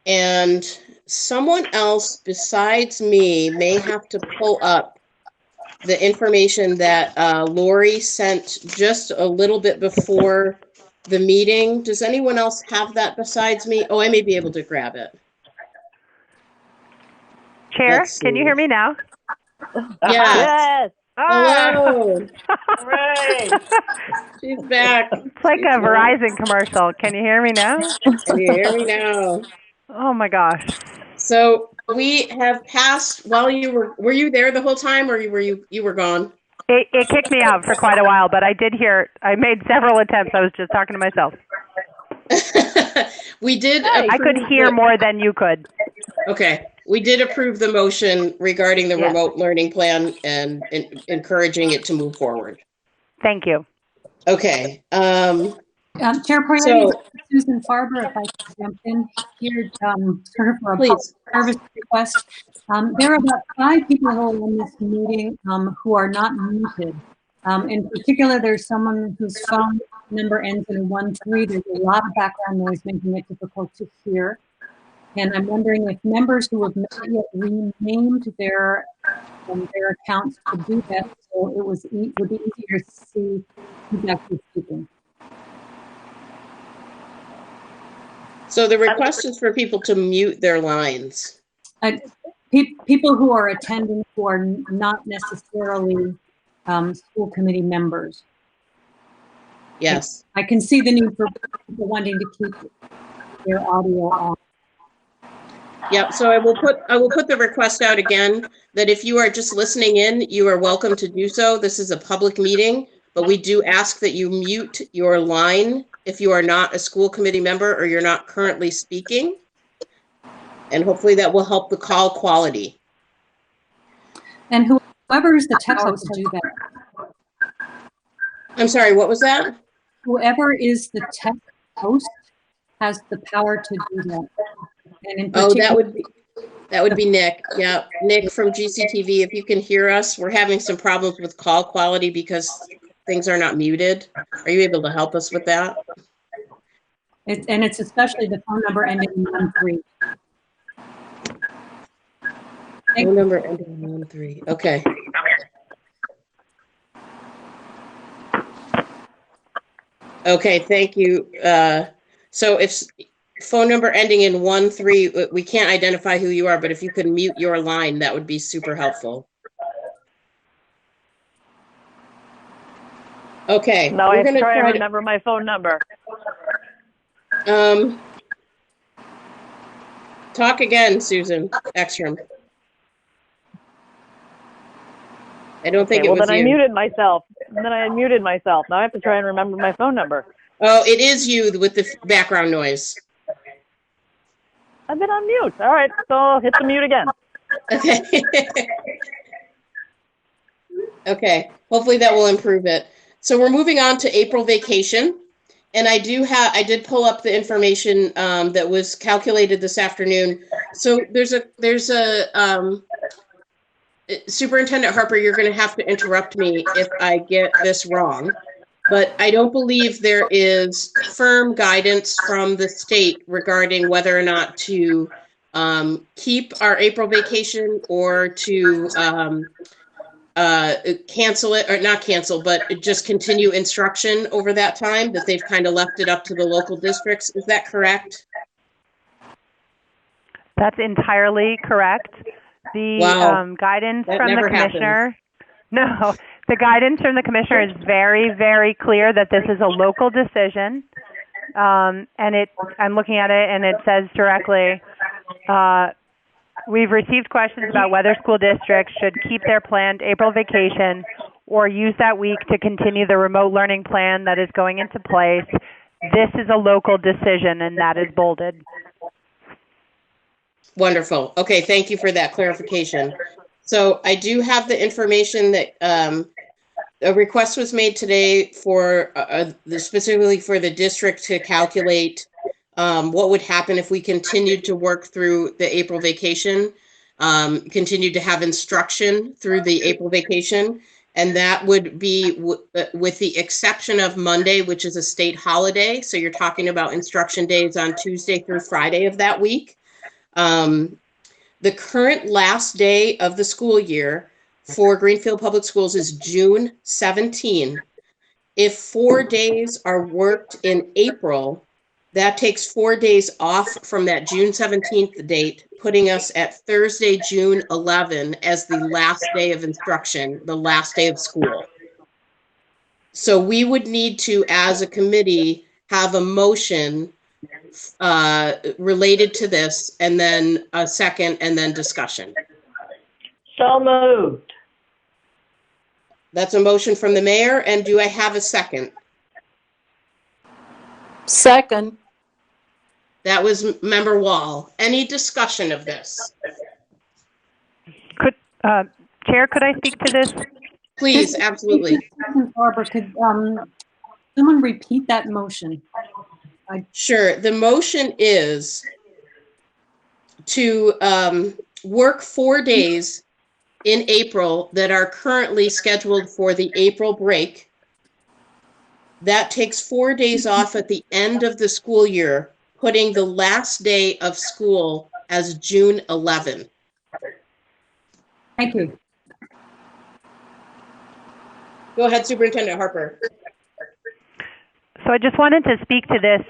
And someone else besides me may have to pull up the information that Lori sent just a little bit before the meeting. Does anyone else have that besides me? Oh, I may be able to grab it. Chair, Let's can you see. hear me now? Yes. Yes. Hello. Hooray. She's back. It's like a Verizon commercial. Can you hear me now? Can you hear me now? Oh my gosh. So we have passed, while you were you there the whole time, or you were gone? It kicked me out for quite a while, but I did hear, I made several attempts. I was just talking to myself. We did. I could approve hear the- more than you could. Okay, we did approve the motion regarding the Yeah. remote learning plan and encouraging it to move forward. Thank you. Okay. Chair Poyet, Susan Farber, if I could jump in here, sort of for a public Please. service request. There are about 5 people who are in this meeting who are not muted. In particular, there's someone whose phone number ends in 13. There's a lot of background noise making it difficult to hear. And I'm wondering if members who have not yet renamed their accounts could do that, so it would be easier to see who's actually speaking. So the request is for people to mute their lines. People who are attending who are not necessarily school committee members. Yes. I can see the need for people wanting to keep their audio on. Yep. So I will put the request out again that if you are just listening in, you are welcome to do so. This is a public meeting, but we do ask that you mute your line if you are not a school committee member or you're not currently speaking. And hopefully that will help the call quality. And whoever is the tech host to do that. I'm sorry, what was that? Whoever is the tech host has the power to do that. And in Oh, that would be Nick. Yeah, Nick from GCTV. If you can hear us, we're having some problems with call quality because things are not muted. Are you able to help us with that? It's especially the phone number ending in 13. Phone number ending in 13. Okay. Okay, thank you. So if phone number ending in 13, we can't identify who you are, but if you could mute your line, that would be super helpful. Okay. Now I have to try and remember my phone number. Talk again, Susan Ekstrom. I don't think it was you. Well, then I muted myself. Now I have to try and remember my phone number. Oh, it is you with the background noise. I've been on mute. All right, so I'll hit the mute again. Okay. Okay. Hopefully that will improve it. So we're moving on to April vacation. And I did pull up the information that was calculated this afternoon. So there's a Superintendent Harper, you're going to have to interrupt me if I get this wrong, but I don't believe there is firm guidance from the state regarding whether or not to keep our April vacation or to cancel it, or not cancel, but just continue instruction over that time, that they've kind of left it up to the local districts. Is that correct? That's entirely correct. The guidance from the commissioner, the guidance from the commissioner is very, very clear that this is a local decision. And I'm looking at it and it says directly, we've received questions about whether school districts should keep their planned April vacation or use that week to continue the remote learning plan that is going into place. This is a local decision, and that is bolded. Wonderful. Okay, thank you for that clarification. So I do have the information that a request was made today for specifically for the district to calculate what would happen if we continued to work through the April vacation, continued to have instruction through the April vacation. And that would be with the exception of Monday, which is a state holiday. So you're talking about instruction days on Tuesday through Friday of that week. The current last day of the school year for Greenfield Public Schools is June 17. If 4 days are worked in April, that takes 4 days off from that June 17th date, putting us at Thursday, June 11 as the last day of instruction, the last day of school. So we would need to, as a committee, have a motion related to this, and then a second, and then discussion. So moved. That's a motion from the mayor, and do I have a second? Second. That was Member Wall. Any discussion of this? Chair, could I speak to this? Please, absolutely. Barbara, could someone repeat that motion? Sure. The motion is to work 4 days in April that are currently scheduled for the April break. That takes 4 days off at the end of the school year, putting the last day of school as June 11. Thank you. Go ahead, Superintendent Harper. So I just wanted to speak to this.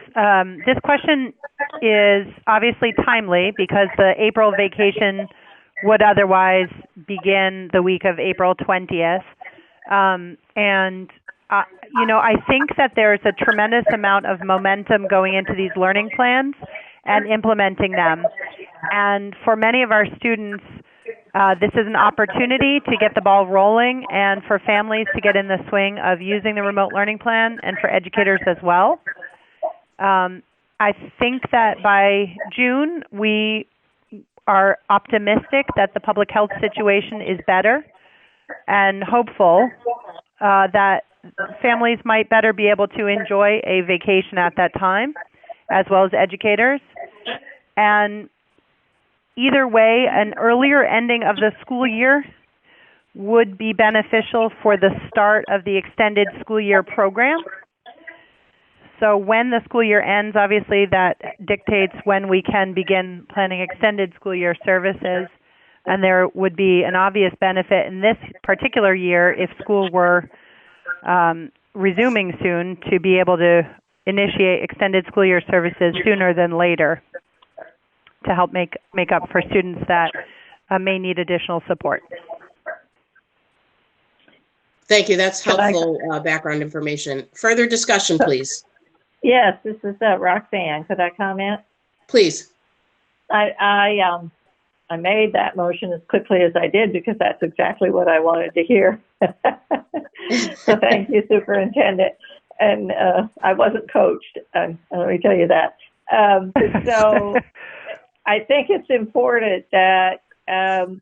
This question is obviously timely because the April vacation would otherwise begin the week of April 20th. You know, I think that there's a tremendous amount of momentum going into these learning plans and implementing them. And for many of our students, this is an opportunity to get the ball rolling and for families to get in the swing of using the remote learning plan and for educators as well. I think that by June, we are optimistic that the public health situation is better and hopeful that families might better be able to enjoy a vacation at that time, as well as educators. And either way, an earlier ending of the school year would be beneficial for the start of the extended school year program. So when the school year ends, obviously that dictates when we can begin planning extended school year services. And there would be an obvious benefit in this particular year if school were resuming soon to be able to initiate extended school year services sooner than later to help make up for students that may need additional support. Thank you. That's helpful background information. Further discussion, please. Yes, this is Roxanne. Could I comment? Please. I made that motion as quickly as I did because that's exactly what I wanted to hear. So thank you, Superintendent. And I wasn't coached. Let me tell you that. So I think it's important that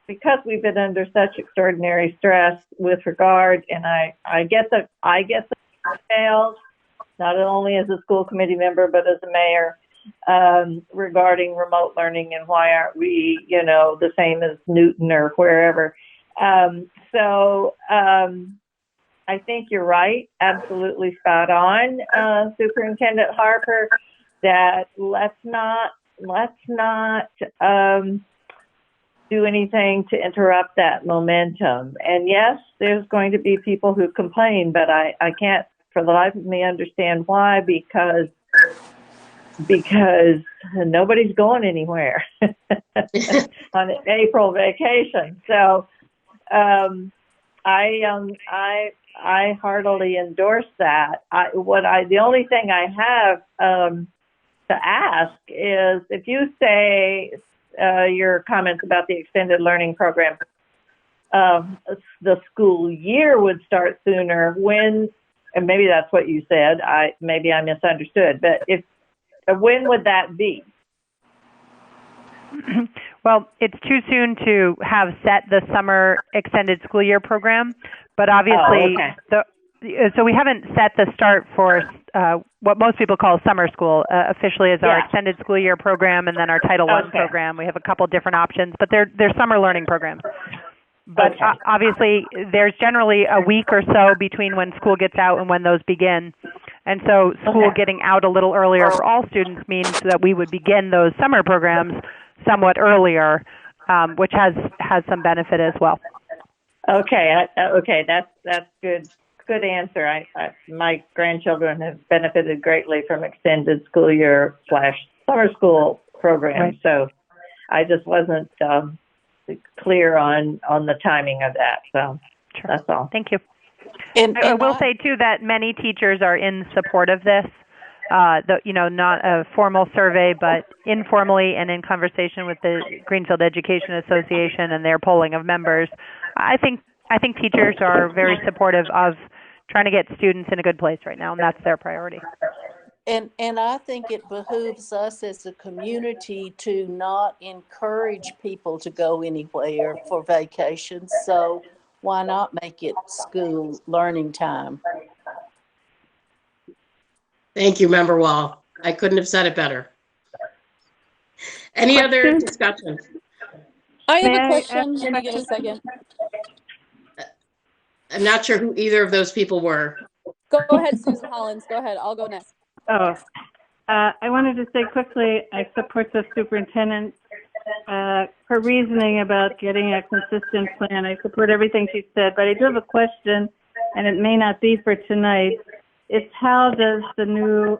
because we've been under such extraordinary stress with regard, and I get the details, not only as a school committee member but as a mayor, regarding remote learning and why aren't we, the same as Newton or wherever. I think you're right, absolutely spot on, Superintendent Harper, that let's not do anything to interrupt that momentum. And yes, there's going to be people who complain, but I can't for the life of me understand why, because nobody's going anywhere on an April vacation. So I heartily endorse that. The only thing I have to ask is if you say your comments about the extended learning program, the school year would start sooner. When, and maybe that's what you said. Maybe I misunderstood. But when would that be? Well, it's too soon to have set the summer extended school year program, but obviously, so we haven't set the start for what most people call summer school officially as our extended school year program, and then our Title I program. We have a couple different options, but they're summer learning programs. But obviously, there's generally a week or so between when school gets out and when those begin. And so school getting out a little earlier for all students means that we would begin those summer programs somewhat earlier, which has some benefit as well. Okay, that's good. Good answer. My grandchildren have benefited greatly from extended school year / summer school programs, right. So I just wasn't clear on the timing of that. So that's all. Thank you. And I will say too that many teachers are in support of this. Not a formal survey, but informally and in conversation with the Greenfield Education Association and their polling of members. I think teachers are very supportive of trying to get students in a good place right now, and that's their priority. And I think it behooves us as a community to not encourage people to go anywhere for vacations. So why not make it school learning time? Thank you, Member Wall. I couldn't have said it better. Any other Question? discussion? I have May a I question. ask a Let me get a question? second. I'm not sure who either of those people were. Go ahead, Susan Hollins. Go ahead. I'll go next. Oh, I wanted to say quickly, I support the superintendent, her reasoning about getting a consistent plan. I support everything she said, but I do have a question, and it may not be for tonight. It's how does the new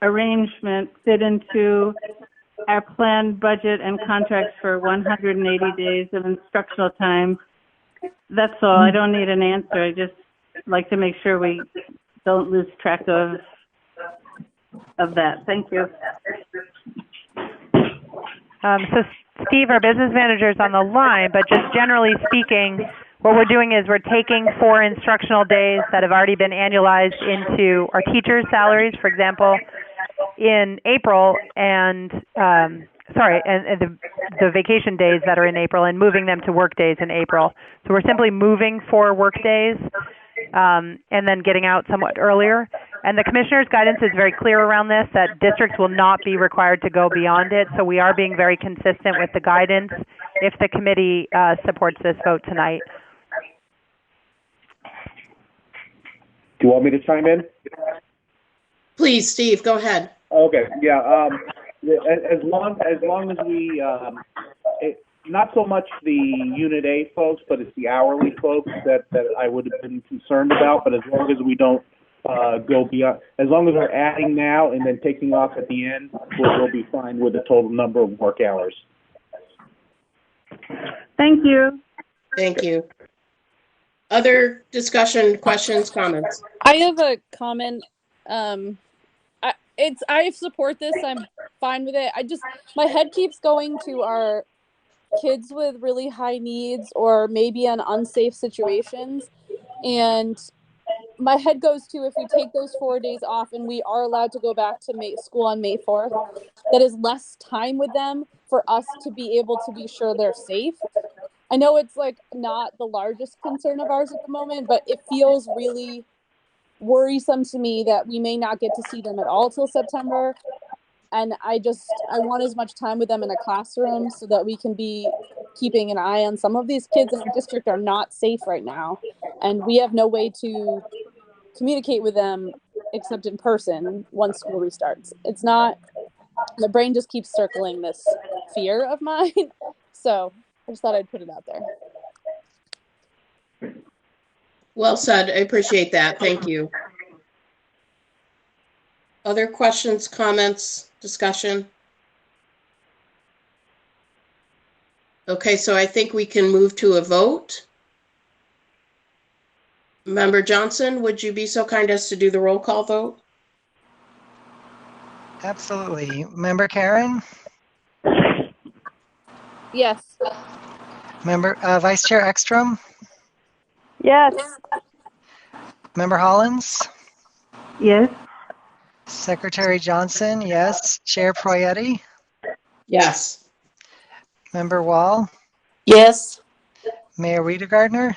arrangement fit into our planned budget and contracts for 180 days of instructional time? That's all. I don't need an answer. I just like to make sure we don't lose track of that. Thank you. So Steve, our business manager, is on the line, but just generally speaking, what we're doing is we're taking 4 instructional days that have already been annualized into our teachers' salaries, for example, in April, and the vacation days that are in April, and moving them to work days in April. So we're simply moving 4 work days and then getting out somewhat earlier. And the commissioner's guidance is very clear around this, that districts will not be required to go beyond it. So we are being very consistent with the guidance if the committee supports this vote tonight. Do you want me to chime in? Please, Steve, go ahead. Okay, yeah. As long as we, not so much the Unit A folks, but it's the hourly folks that I would have been concerned about. But as long as we don't go beyond, as long as we're adding now and then taking off at the end, we'll be fine with the total number of work hours. Thank you. Thank you. Other discussion, questions, comments? I have a comment. I support this. I'm fine with it. My head keeps going to our kids with really high needs or maybe in unsafe situations. And my head goes to, if we take those 4 days off and we are allowed to go back to school on May 4th, that is less time with them for us to be able to be sure they're safe. I know it's like not the largest concern of ours at the moment, but it feels really worrisome to me that we may not get to see them at all till September. And I want as much time with them in a classroom so that we can be keeping an eye on some of these kids in our district are not safe right now. And we have no way to communicate with them except in person once school restarts. It's not, the brain just keeps circling this fear of mine. So I just thought I'd put it out there. Well said. I appreciate that. Thank you. Other questions, comments, discussion? Okay, so I think we can move to a vote. Member Johnson, would you be so kind as to do the roll call vote? Absolutely. Member Karen? Yes. Member Vice Chair Ekstrom? Yes. Member Hollins? Yes. Secretary Johnson, yes. Chair Proietti? Yes. Member Wall? Yes. Mayor Wiedegardner?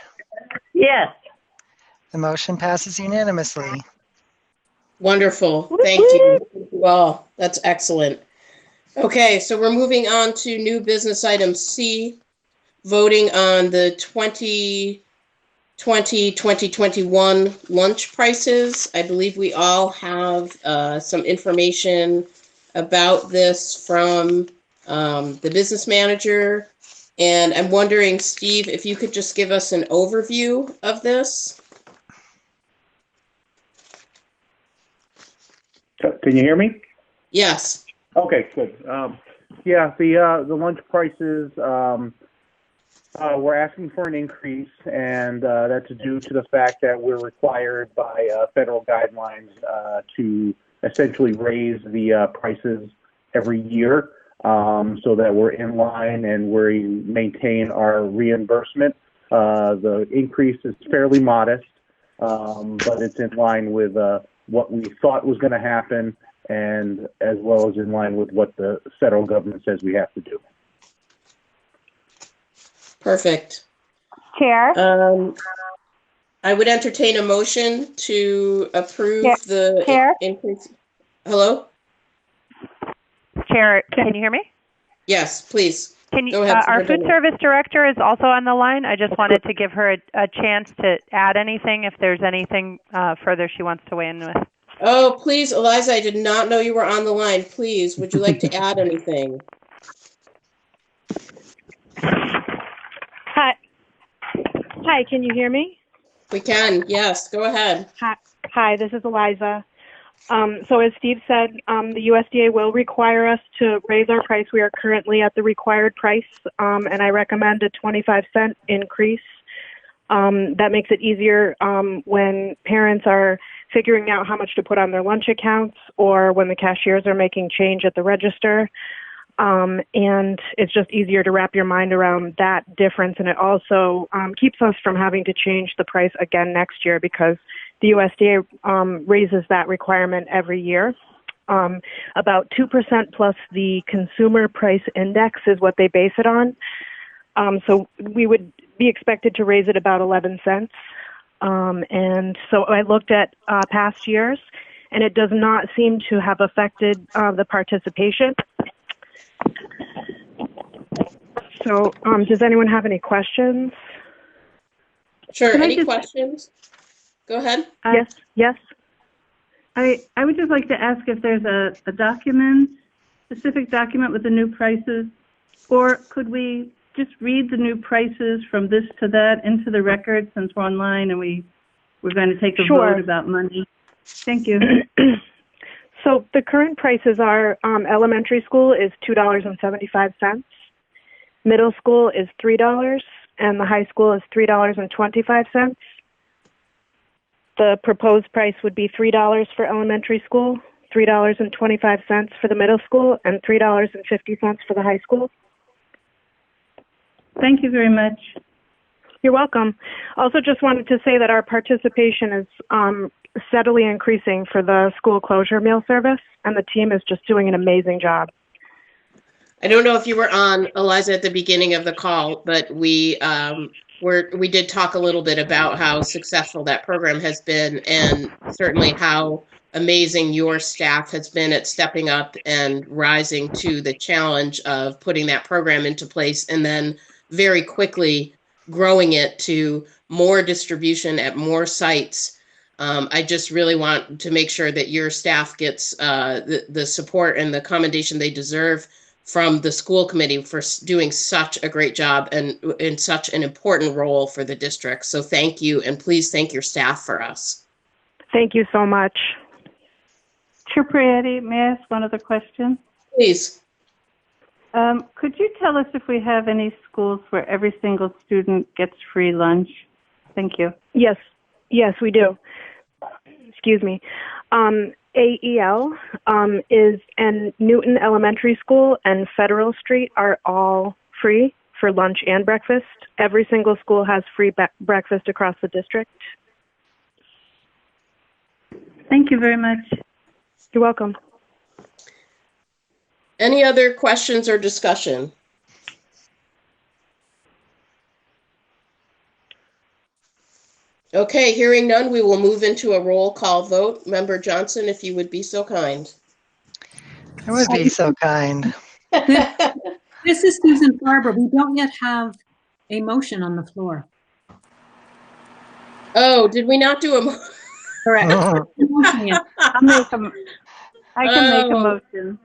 Yes. The motion passes unanimously. Wonderful. Thank you. Thank you all. That's excellent. Okay, so we're moving on to new business item C, voting on the 2020-2021 lunch prices. I believe we all have some information about this from the business manager. And I'm wondering, Steve, if you could just give us an overview of this. Can you hear me? Yes. Okay, good. Yeah, the lunch prices, we're asking for an increase, and that's due to the fact that we're required by federal guidelines to essentially raise the prices every year so that we're in line and we maintain our reimbursement. The increase is fairly modest, but it's in line with what we thought was going to happen, and as well as in line with what the federal government says we have to do. Perfect. Chair? I would entertain a motion to approve the Chair? increase. Hello? Chair, can you hear me? Yes, please. Can you, Go ahead, our food Superintendent. service director is also on the line. I just wanted to give her a chance to add anything if there's anything further she wants to weigh in with. Oh, please, Eliza, I did not know you were on the line. Please, would you like to add anything? Hi. Hi, can you hear me? We can, yes, go ahead. Hi, this is Eliza. So as Steve said, the USDA will require us to raise our price. We are currently at the required price, and I recommend a 25-cent increase. That makes it easier when parents are figuring out how much to put on their lunch accounts or when the cashiers are making change at the register. And it's just easier to wrap your mind around that difference. And it also keeps us from having to change the price again next year because the USDA raises that requirement every year. About 2% plus the consumer price index is what they base it on. So we would be expected to raise it about 11 cents. And so I looked at past years, and it does not seem to have affected the participation. So does anyone have any questions? Sure, any questions? Go ahead. Yes. I would just like to ask if there's a document, specific document with the new prices, or could we just read the new prices from this to that into the record since we're online and we're going to take a vote about money? Thank you. So the current prices are elementary school is $2.75, middle school is $3, and the high school is $3.25. The proposed price would be $3 for elementary school, $3.25 for the middle school, and $3.50 for the high school. Thank you very much. You're welcome. Also just wanted to say that our participation is steadily increasing for the school closure meal service, and the team is just doing an amazing job. I don't know if you were on, Eliza, at the beginning of the call, but we did talk a little bit about how successful that program has been and certainly how amazing your staff has been at stepping up and rising to the challenge of putting that program into place and then very quickly growing it to more distribution at more sites. I just really want to make sure that your staff gets the support and the commendation they deserve from the school committee for doing such a great job and in such an important role for the district. So thank you, and please thank your staff for us. Thank you so much. Chair Prietti, may I ask one other question? Please. Could you tell us if we have any schools where every single student gets free lunch? Thank you. Yes, we do. Excuse me. AEL is and Newton Elementary School and Federal Street are all free for lunch and breakfast. Every single school has free breakfast across the district. Thank you very much. You're welcome. Any other questions or discussion? Okay, hearing none, we will move into a roll call vote. Member Johnson, if you would be so kind. I would be so kind. This is Susan Farber. We don't yet have a motion on the floor. Oh, did we not do a Correct. I can make a motion.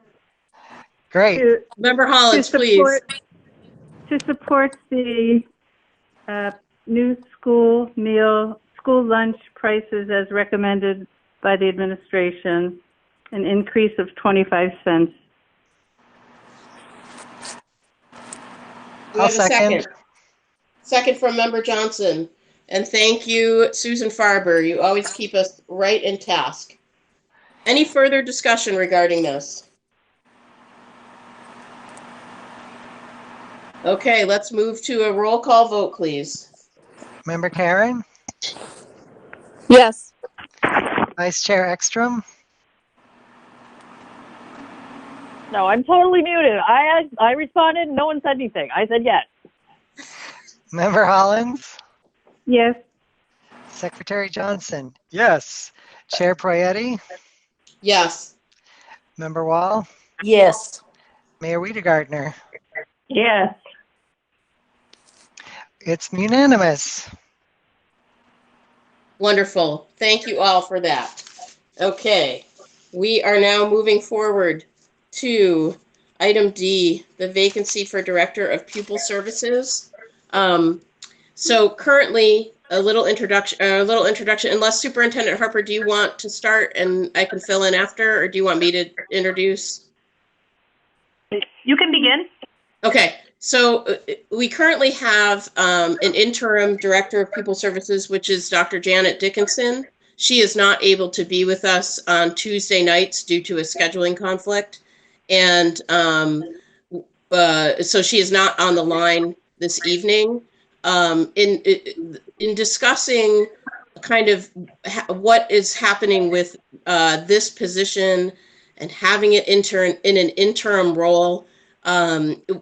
Great. Member Hollins, please. To support the new school lunch prices as recommended by the administration, an increase of 25 cents. We have a second. Second from Member Johnson. And thank you, Susan Farber. You always keep us right in task. Any further discussion regarding this? Okay, let's move to a roll call vote, please. Member Karen? Yes. Vice Chair Ekstrom? No, I'm totally muted. I responded. No one said anything. I said yes. Member Hollins? Yes. Secretary Johnson? Yes. Chair Prietti? Yes. Member Wall, Yes. Mayor Wiedegardner. Yes. It's unanimous. Wonderful. Thank you all for that. Okay, we are now moving forward to item D, the vacancy for Director of Pupil Services. So currently, a little introduction, unless Superintendent Harper, do you want to start and I can fill in after, or do you want me to introduce? You can begin. Okay, so we currently have an interim Director of Pupil Services, which is Dr. Janet Dickinson. She is not able to be with us on Tuesday nights due to a scheduling conflict. And so she is not on the line this evening. In discussing kind of what is happening with this position and having it in an interim role,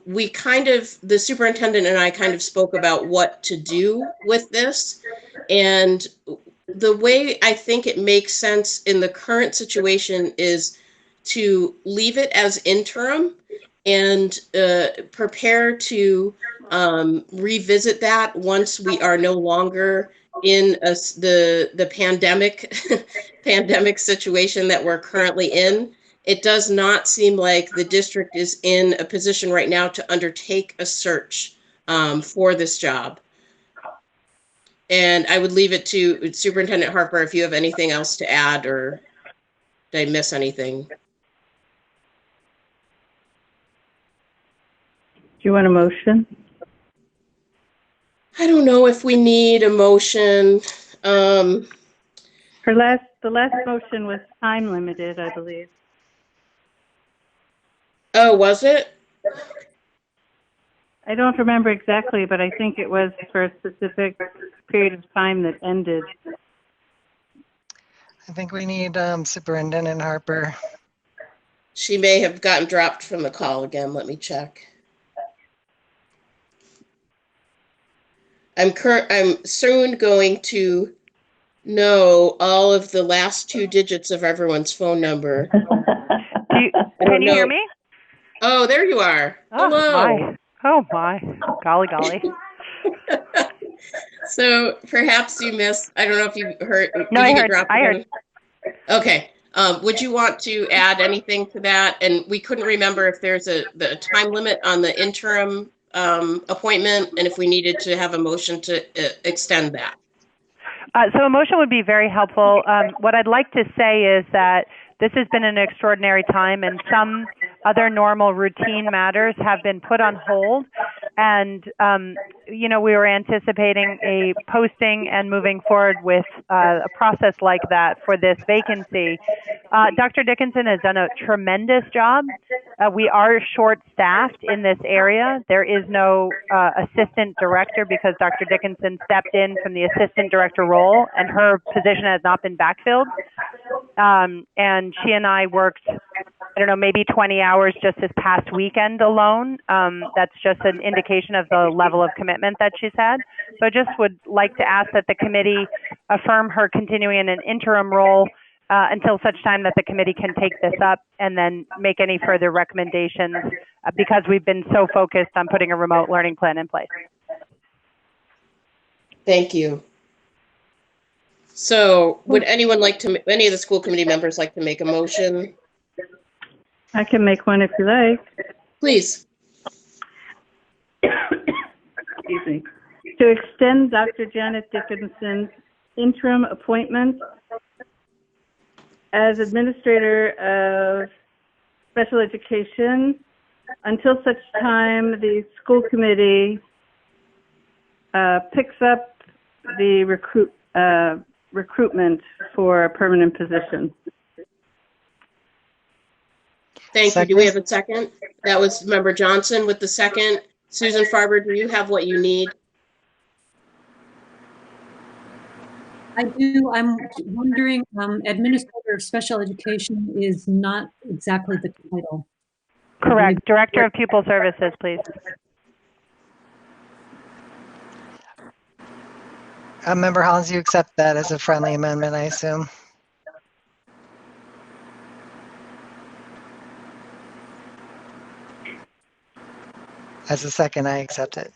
we kind of, the superintendent and I kind of spoke about what to do with this. And the way I think it makes sense in the current situation is to leave it as interim and prepare to revisit that once we are no longer in the pandemic situation that we're currently in. It does not seem like the district is in a position right now to undertake a search for this job. And I would leave it to Superintendent Harper if you have anything else to add, or did I miss anything? Do you want a motion? I don't know if we need a motion. The last motion was time limited, I believe. Oh, was it? I don't remember exactly, but I think it was for a specific period of time that ended. I think we need Superintendent Harper. She may have gotten dropped from the call again. Let me check. I'm soon going to know all of the last two digits of everyone's phone number. Can you hear me? Oh, there you are. Oh, Hello. my. Oh, my. Golly, golly. So perhaps you missed, I don't know if you heard. No, I heard. I heard. Okay. Would you want to add anything to that? And we couldn't remember if there's the time limit on the interim appointment, and if we needed to have a motion to extend that. So a motion would be very helpful. What I'd like to say is that this has been an extraordinary time, and some other normal routine matters have been put on hold. And, we were anticipating a posting and moving forward with a process like that for this vacancy. Dr. Dickinson has done a tremendous job. We are short-staffed in this area. There is no assistant director because Dr. Dickinson stepped in from the assistant director role, and her position has not been backfilled. And she and I worked, maybe 20 hours just this past weekend alone. That's just an indication of the level of commitment that she's had. So I just would like to ask that the committee affirm her continuing in an interim role until such time that the committee can take this up and then make any further recommendations because we've been so focused on putting a remote learning plan in place. Thank you. So would anyone any of the school committee members like to make a motion? I can make one if you like. Please. Excuse me. To extend Dr. Janet Dickinson's interim appointment as administrator of special education until such time the school committee picks up the recruitment for a permanent position. Thank you. Do we have a second? That was Member Johnson with the second. Susan Farber, do you have what you need? I do. I'm wondering, Administrator of Special Education is not exactly the title. Correct. Director of Pupil Services, please. Member Hollins, you accept that as a friendly amendment, I assume? As a second, I accept it.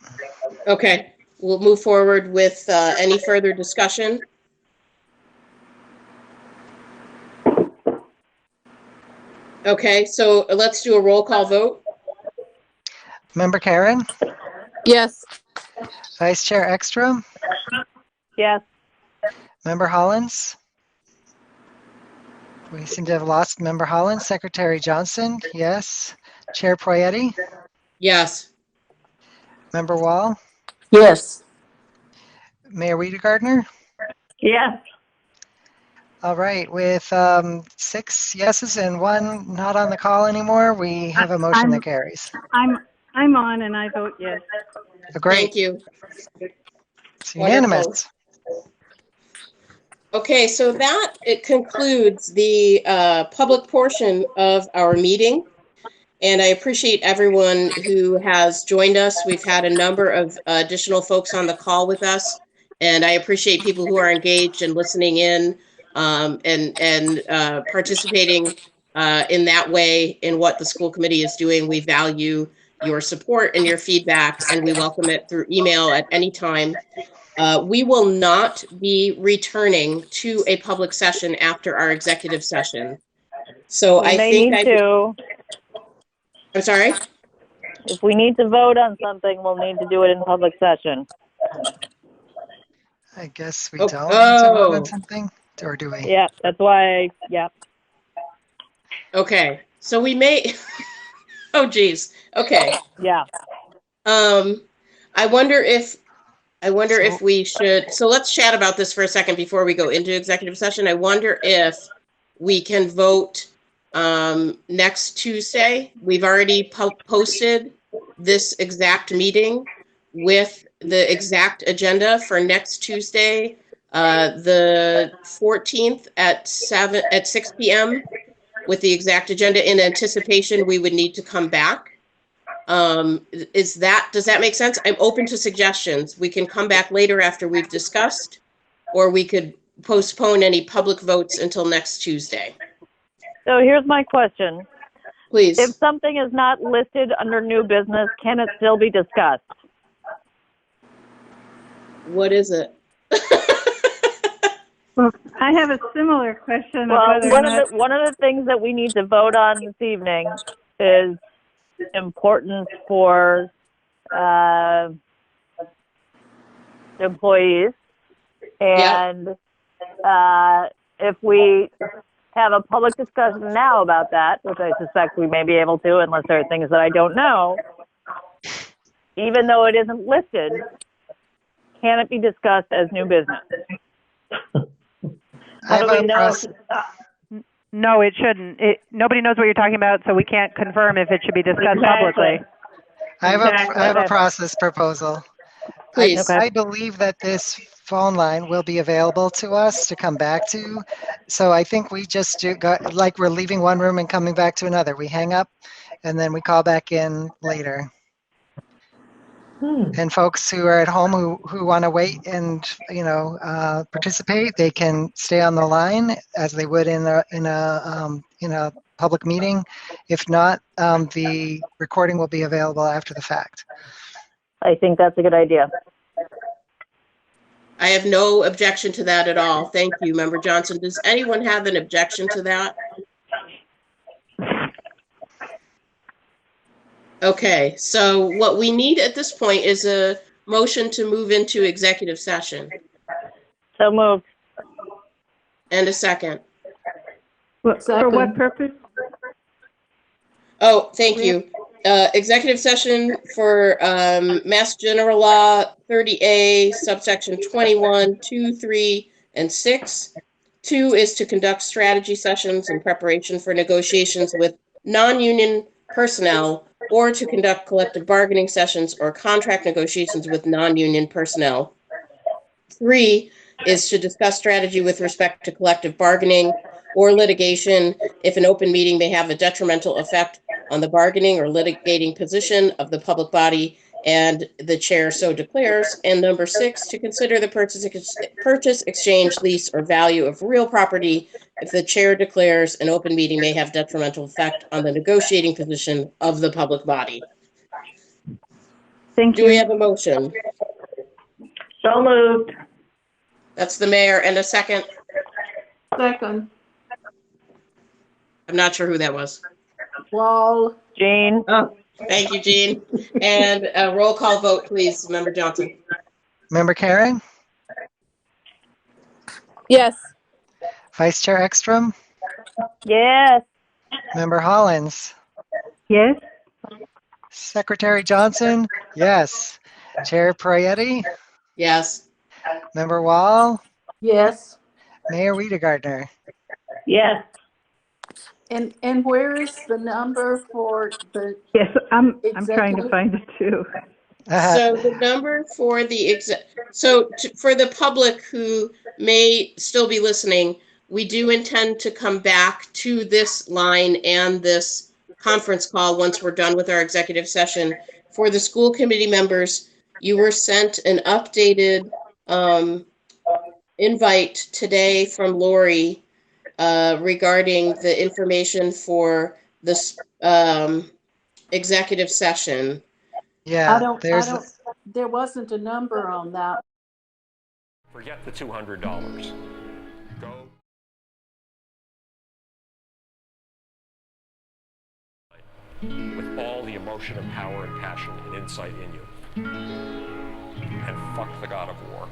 Okay, we'll move forward with any further discussion. Okay, so let's do a roll call vote. Member Karen, Yes. Vice Chair Ekstrom, Yes. Member Hollins. We seem to have lost Member Hollins. Secretary Johnson, yes. Chair Poyetti, Yes. Member Wall, Yes. Mayor Wiedegardner. Yes. All right, with 6 yeses and 1 not on the call anymore, we have a motion that carries. I'm on and I vote yes. Great. Thank you. It's unanimous. Wonderful. Okay, so it concludes the public portion of our meeting. And I appreciate everyone who has joined us. We've had a number of additional folks on the call with us. And I appreciate people who are engaged and listening in and participating in that way in what the school committee is doing. We value your support and your feedback, and we welcome it through email at any time. We will not be returning to a public session after our executive session. So We may need to. I'm sorry? If we need to vote on something, we'll need to do it in public session. I guess we don't need to vote on something, or do we? Yeah, that's why, yeah. Okay, so we may, oh geez, okay. Yeah. I wonder if we should, so let's chat about this for a second before we go into executive session. I wonder if we can vote next Tuesday. We've already posted this exact meeting with the exact agenda for next Tuesday, the 14th at 6 p.m. with the exact agenda. In anticipation, we would need to come back. Does that make sense? I'm open to suggestions. We can come back later after we've discussed, or we could postpone any public votes until next Tuesday. So here's my question. Please. If something is not listed under new business, can it still be discussed? What is it? Well, I have a similar question. Well, one of the things that we need to vote on this evening is important for employees. And if we have a public discussion now about that, which I suspect we may be able to, unless there are things that I don't know, even though it isn't listed, can it be discussed as new business? How do we know? No, it shouldn't. Nobody knows what you're talking about, so we can't confirm if it should be discussed publicly. I have a process proposal. Please. I believe that this phone line will be available to us to come back to. So I think we just like we're leaving one room and coming back to another. We hang up and then we call back in later. And folks who are at home who want to wait and participate, they can stay on the line as they would in a public meeting. If not, the recording will be available after the fact. I think that's a good idea. I have no objection to that at all. Thank you, Member Johnson. Does anyone have an objection to that? Okay, so what we need at this point is a motion to move into executive session. So moved. And a second. For what purpose? Oh, thank you. Executive session for Mass General Law 30A, subsection 21, 2, 3, and 6. 2 is to conduct strategy sessions in preparation for negotiations with non-union personnel or to conduct collective bargaining sessions or contract negotiations with non-union personnel. 3 is to discuss strategy with respect to collective bargaining or litigation if an open meeting may have a detrimental effect on the bargaining or litigating position of the public body and the chair so declares. And number 6, to consider the purchase, exchange, lease, or value of real property if the chair declares an open meeting may have detrimental effect on the negotiating position of the public body. Thank Do we you. have a motion? So moved. That's the mayor. And a second? Second, I'm not sure who that was. Wall, Jean, Oh, thank you, Jean. And a roll call vote, please, Member Johnson. Member Caring, Yes. Vice Chair Ekstrom, yes. Member Hollins, Yes? Secretary Johnson, yes. Chair Prayeti, Yes. Member Wall, yes. Mayor Wiedegardner. Yes. And where is the number for the Yes, I'm trying to executive? find it too. So the number for the for the public who may still be listening, we do intend to come back to this line and this conference call once we're done with our executive session. For the school committee members, you were sent an updated invite today from Lori regarding the information for this executive session. Yeah, There wasn't a number on that. Forget the $200. Go. With all the emotion and power and passion and insight in you. And fuck the God of War.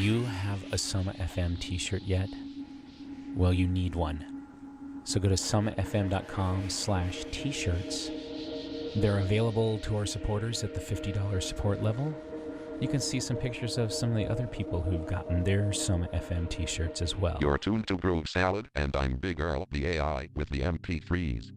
you have a Soma FM t-shirt yet? Well, you need one. So go to somafm.com/t-shirts. They're available to our supporters at the $50 support level. You can see some pictures of some of the other people who've gotten their Soma FM t-shirts as well. You're tuned to Groove Salad, and I'm Big Earl, the AI, with the MP3s.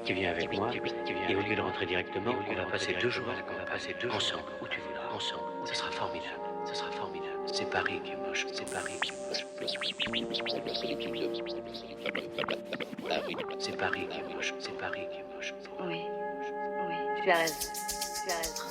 Tu viens avec moi, et au lieu de rentrer directement, on va passer 2 jours ensemble, où tu voudras, ensemble. Ce sera formidable, ce sera formidable. C'est Paris qui est moche, c'est Paris qui est moche. C'est Paris qui est moche, c'est Paris qui est moche. Oui, tu as raison, tu as raison.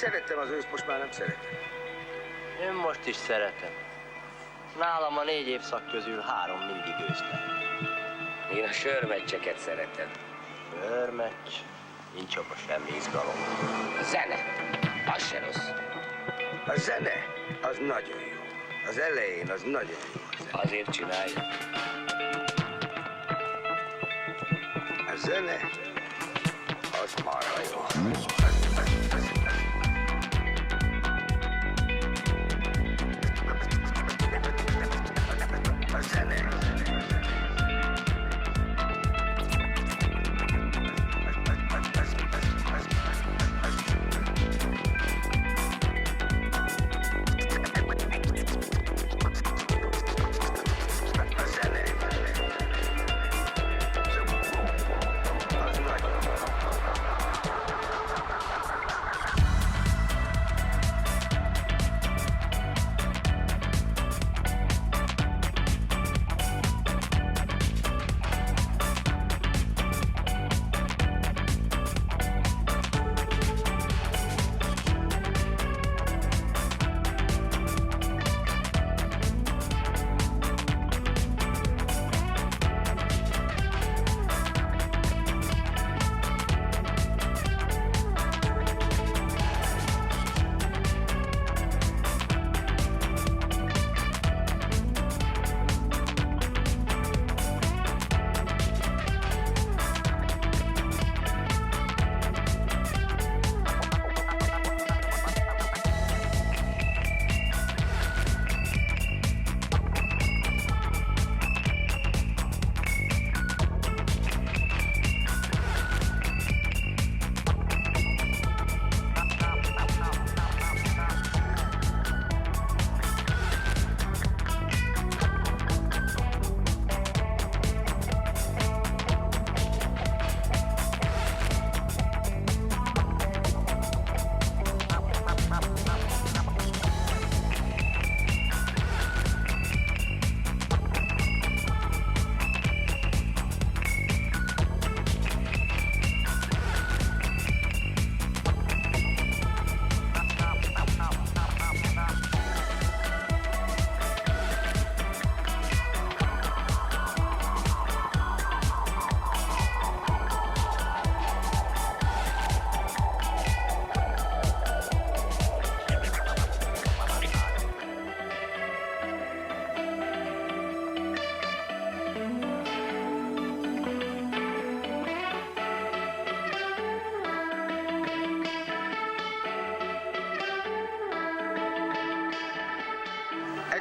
Szerettem az őszt, most már nem szeretem. Én most is szeretem. Nálam a 4 évszak közül 3 mindig ősz lehet. Én a sörmeccseket szeretem. Sörmeccs? Nincs abban semmi izgalom. A zene, az se rossz. A zene, az nagyon jó. Az elején az nagyon jó. Azért csináljuk. A zene, az marha jó. A zene.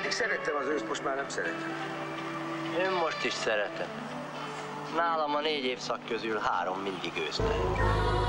Még szerettem az őszt, most már nem szeretem. Én most is szeretem. Nálam a 4 évszak közül 3 mindig ősz lehet.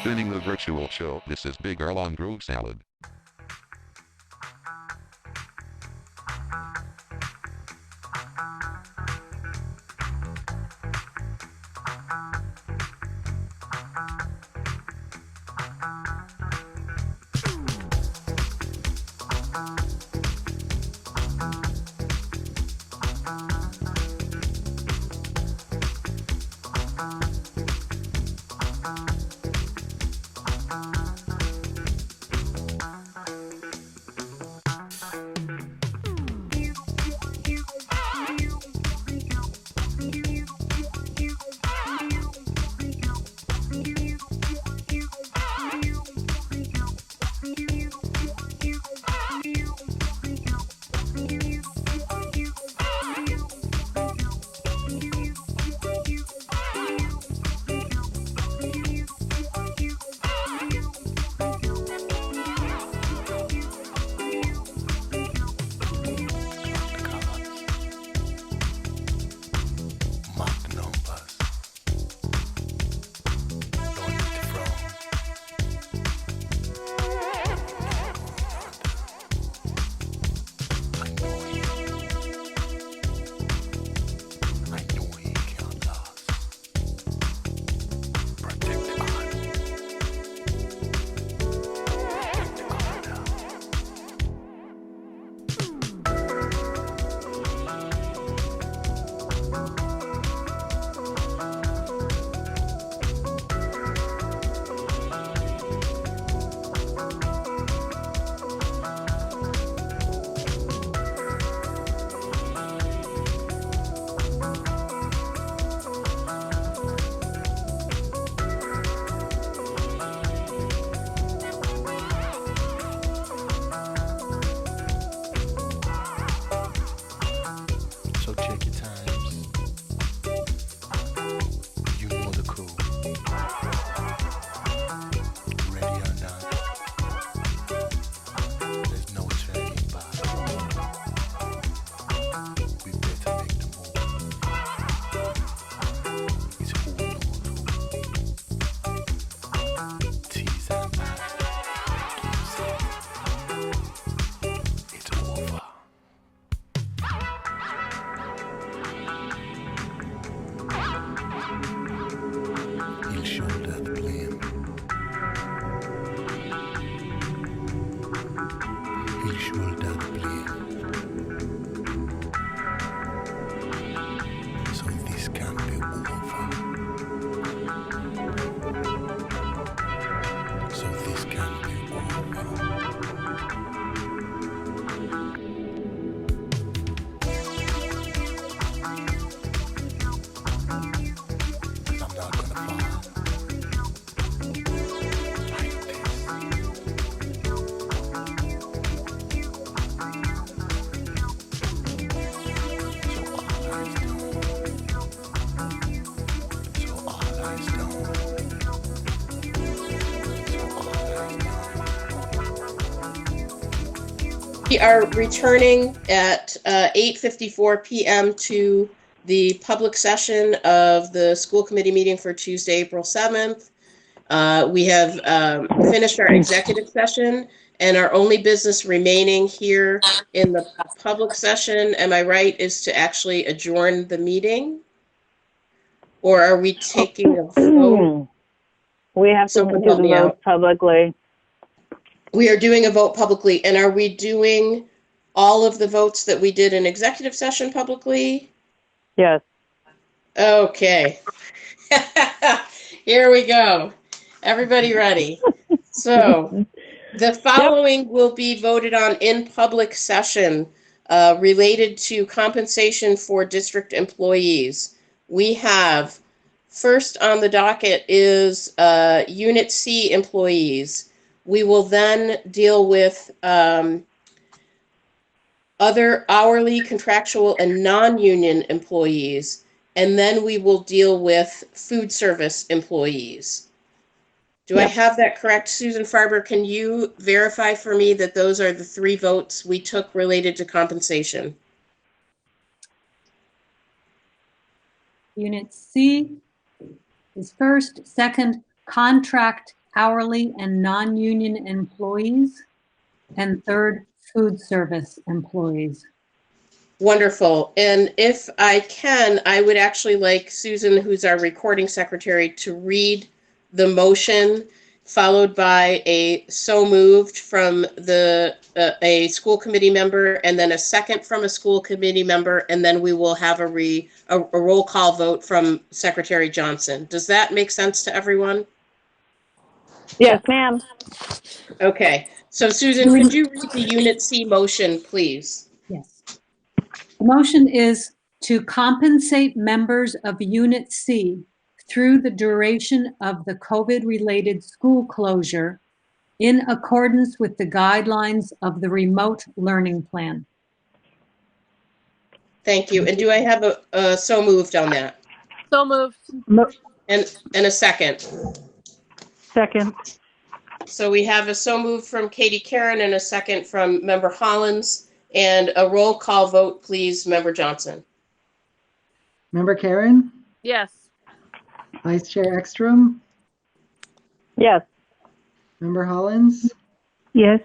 Spinning the virtual show, this is Big Earl on Groove Salad. We are returning at 8:54 p.m. to the public session of the school committee meeting for Tuesday, April 7th. We have finished our executive session, and our only business remaining here in the public session, am I right, is to actually adjourn the meeting? Or are we taking a vote? We have to Someone do help the me vote out. publicly. We are doing a vote publicly, and are we doing all of the votes that we did in executive session publicly? Yes. Okay. Here we go. Everybody ready? So, the following will be voted on in public session related to compensation for district employees. We have first on the docket is Unit C employees. We will then deal with other hourly, contractual, and non-union employees, and then we will deal with food service employees. Do I have that correct? Susan Farber, can you verify for me that those are the three votes we took related to compensation? Unit C is first, second, contract, hourly, and non-union employees, and third, food service employees. Wonderful. And if I can, I would actually like Susan, who's our recording secretary, to read the motion, followed by a so moved from the a school committee member, and then a second from a school committee member, and then we will have a roll call vote from Secretary Johnson. Does that make sense to everyone? Yes, ma'am. Okay. So Susan, could you read the Unit C motion, please? Yes. The motion is to compensate members of Unit C through the duration of the COVID-related school closure in accordance with the guidelines of the remote learning plan. Thank you. And do I have a so moved on that? So moved. And a second? Second. So we have a so moved from Katie Karen and a second from Member Hollins, and a roll call vote, please, Member Johnson. Member Karen? Yes. Vice Chair Ekstrom? Yes. Member Hollins? Yes.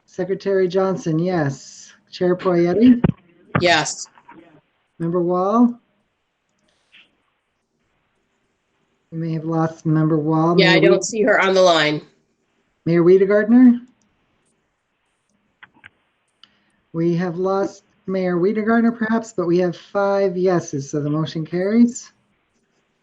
Secretary Johnson, yes. Chair Poyetti? Yes. Member Wall? We may have lost Member Wall. Yeah, I don't see her on the line. Mayor Wiedegardner? We have lost Mayor Wiedegardner perhaps, but we have 5 yeses, so the motion carries.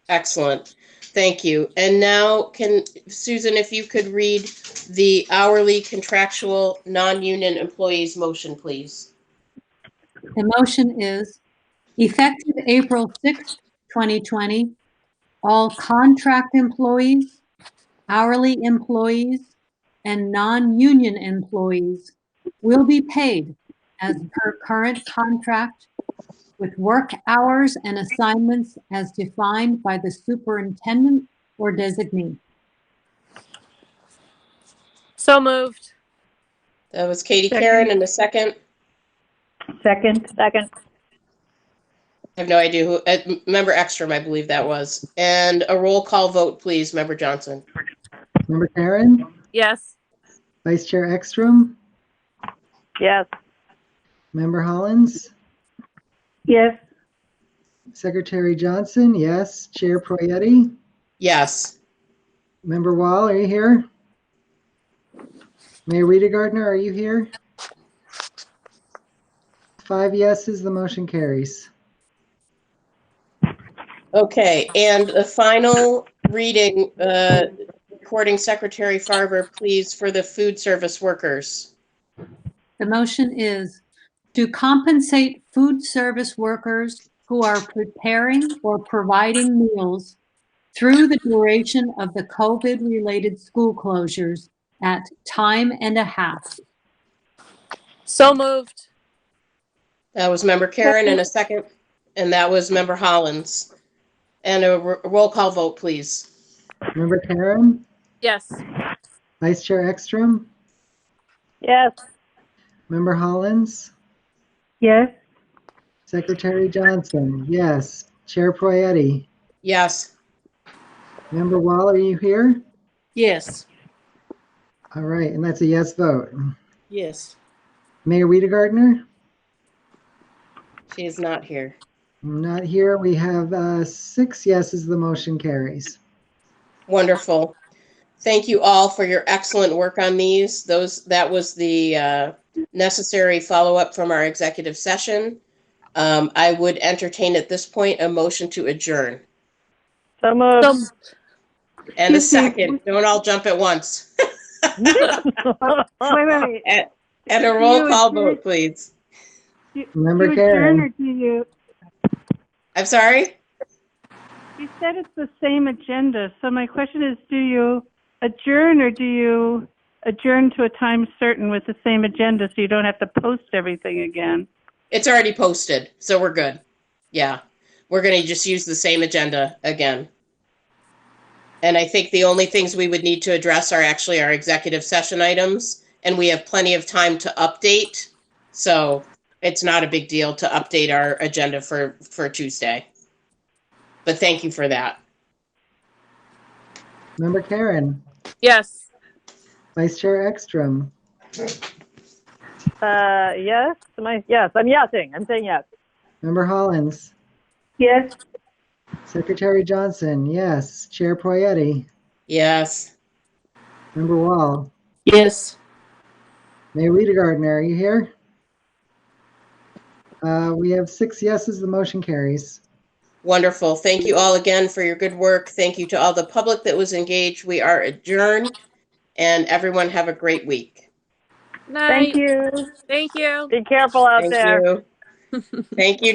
Excellent. Thank you. And now can, Susan, if you could read the hourly, contractual, non-union employees motion, please. The motion is effective April 6th, 2020, all contract employees, hourly employees, and non-union employees will be paid as per current contract with work hours and assignments as defined by the superintendent or designee. So moved. That was Katie Karen, and a second? Second. Second. I have no idea who, Member Ekstrom, I believe that was. And a roll call vote, please, Member Johnson. Member Karen? Yes. Vice Chair Ekstrom? Yes. Member Hollins? Yes. Secretary Johnson, yes. Chair Poyetti? Yes. Member Wall, are you here? Mayor Wiedegardner, are you here? 5 yeses, the motion carries. Okay, and the final reading, recording Secretary Farber, please, for the food service workers. The motion is to compensate food service workers who are preparing or providing meals through the duration of the COVID-related school closures at time and a half. So moved. That was Member Karen, and a second, and that was Member Hollins. And a roll call vote, please. Member Karen? Yes. Vice Chair Ekstrom? Yes. Member Hollins? Yes. Secretary Johnson? Yes. Chair Poyetti? Yes. Member Wall, are you here? Yes. All right, and that's a yes vote. Yes. Mayor Wiedegardner? She is not here. Not here. We have 6 yeses. The motion carries. Wonderful. Thank you all for your excellent work on these. That was the necessary follow-up from our executive session. I would entertain at this point a motion to adjourn. So moved. And a second. Don't all jump at once. Wait. And a roll call vote, please. Member Do you Karen? adjourn or do you? I'm sorry? You said it's the same agenda. So my question is, do you adjourn or do you adjourn to a time certain with the same agenda so you don't have to post everything again? It's already posted, so we're good. Yeah. We're going to just use the same agenda again. And I think the only things we would need to address are actually our executive session items, and we have plenty of time to update. So it's not a big deal to update our agenda for Tuesday. But thank you for that. Member Karen? Yes. Vice Chair Ekstrom? Yes. Yes, I'm yesing. I'm saying yes. Member Hollins? Yes. Secretary Johnson? Yes. Chair Poyetti? Yes. Member Wall? Yes. Mayor Wiedegardner, are you here? We have 6 yeses. The motion carries. Wonderful. Thank you all again for your good work. Thank you to all the public that was engaged. We are adjourned, and everyone have a great week. Night. Thank you. Thank you. Be careful out Thank there. you. Thank you.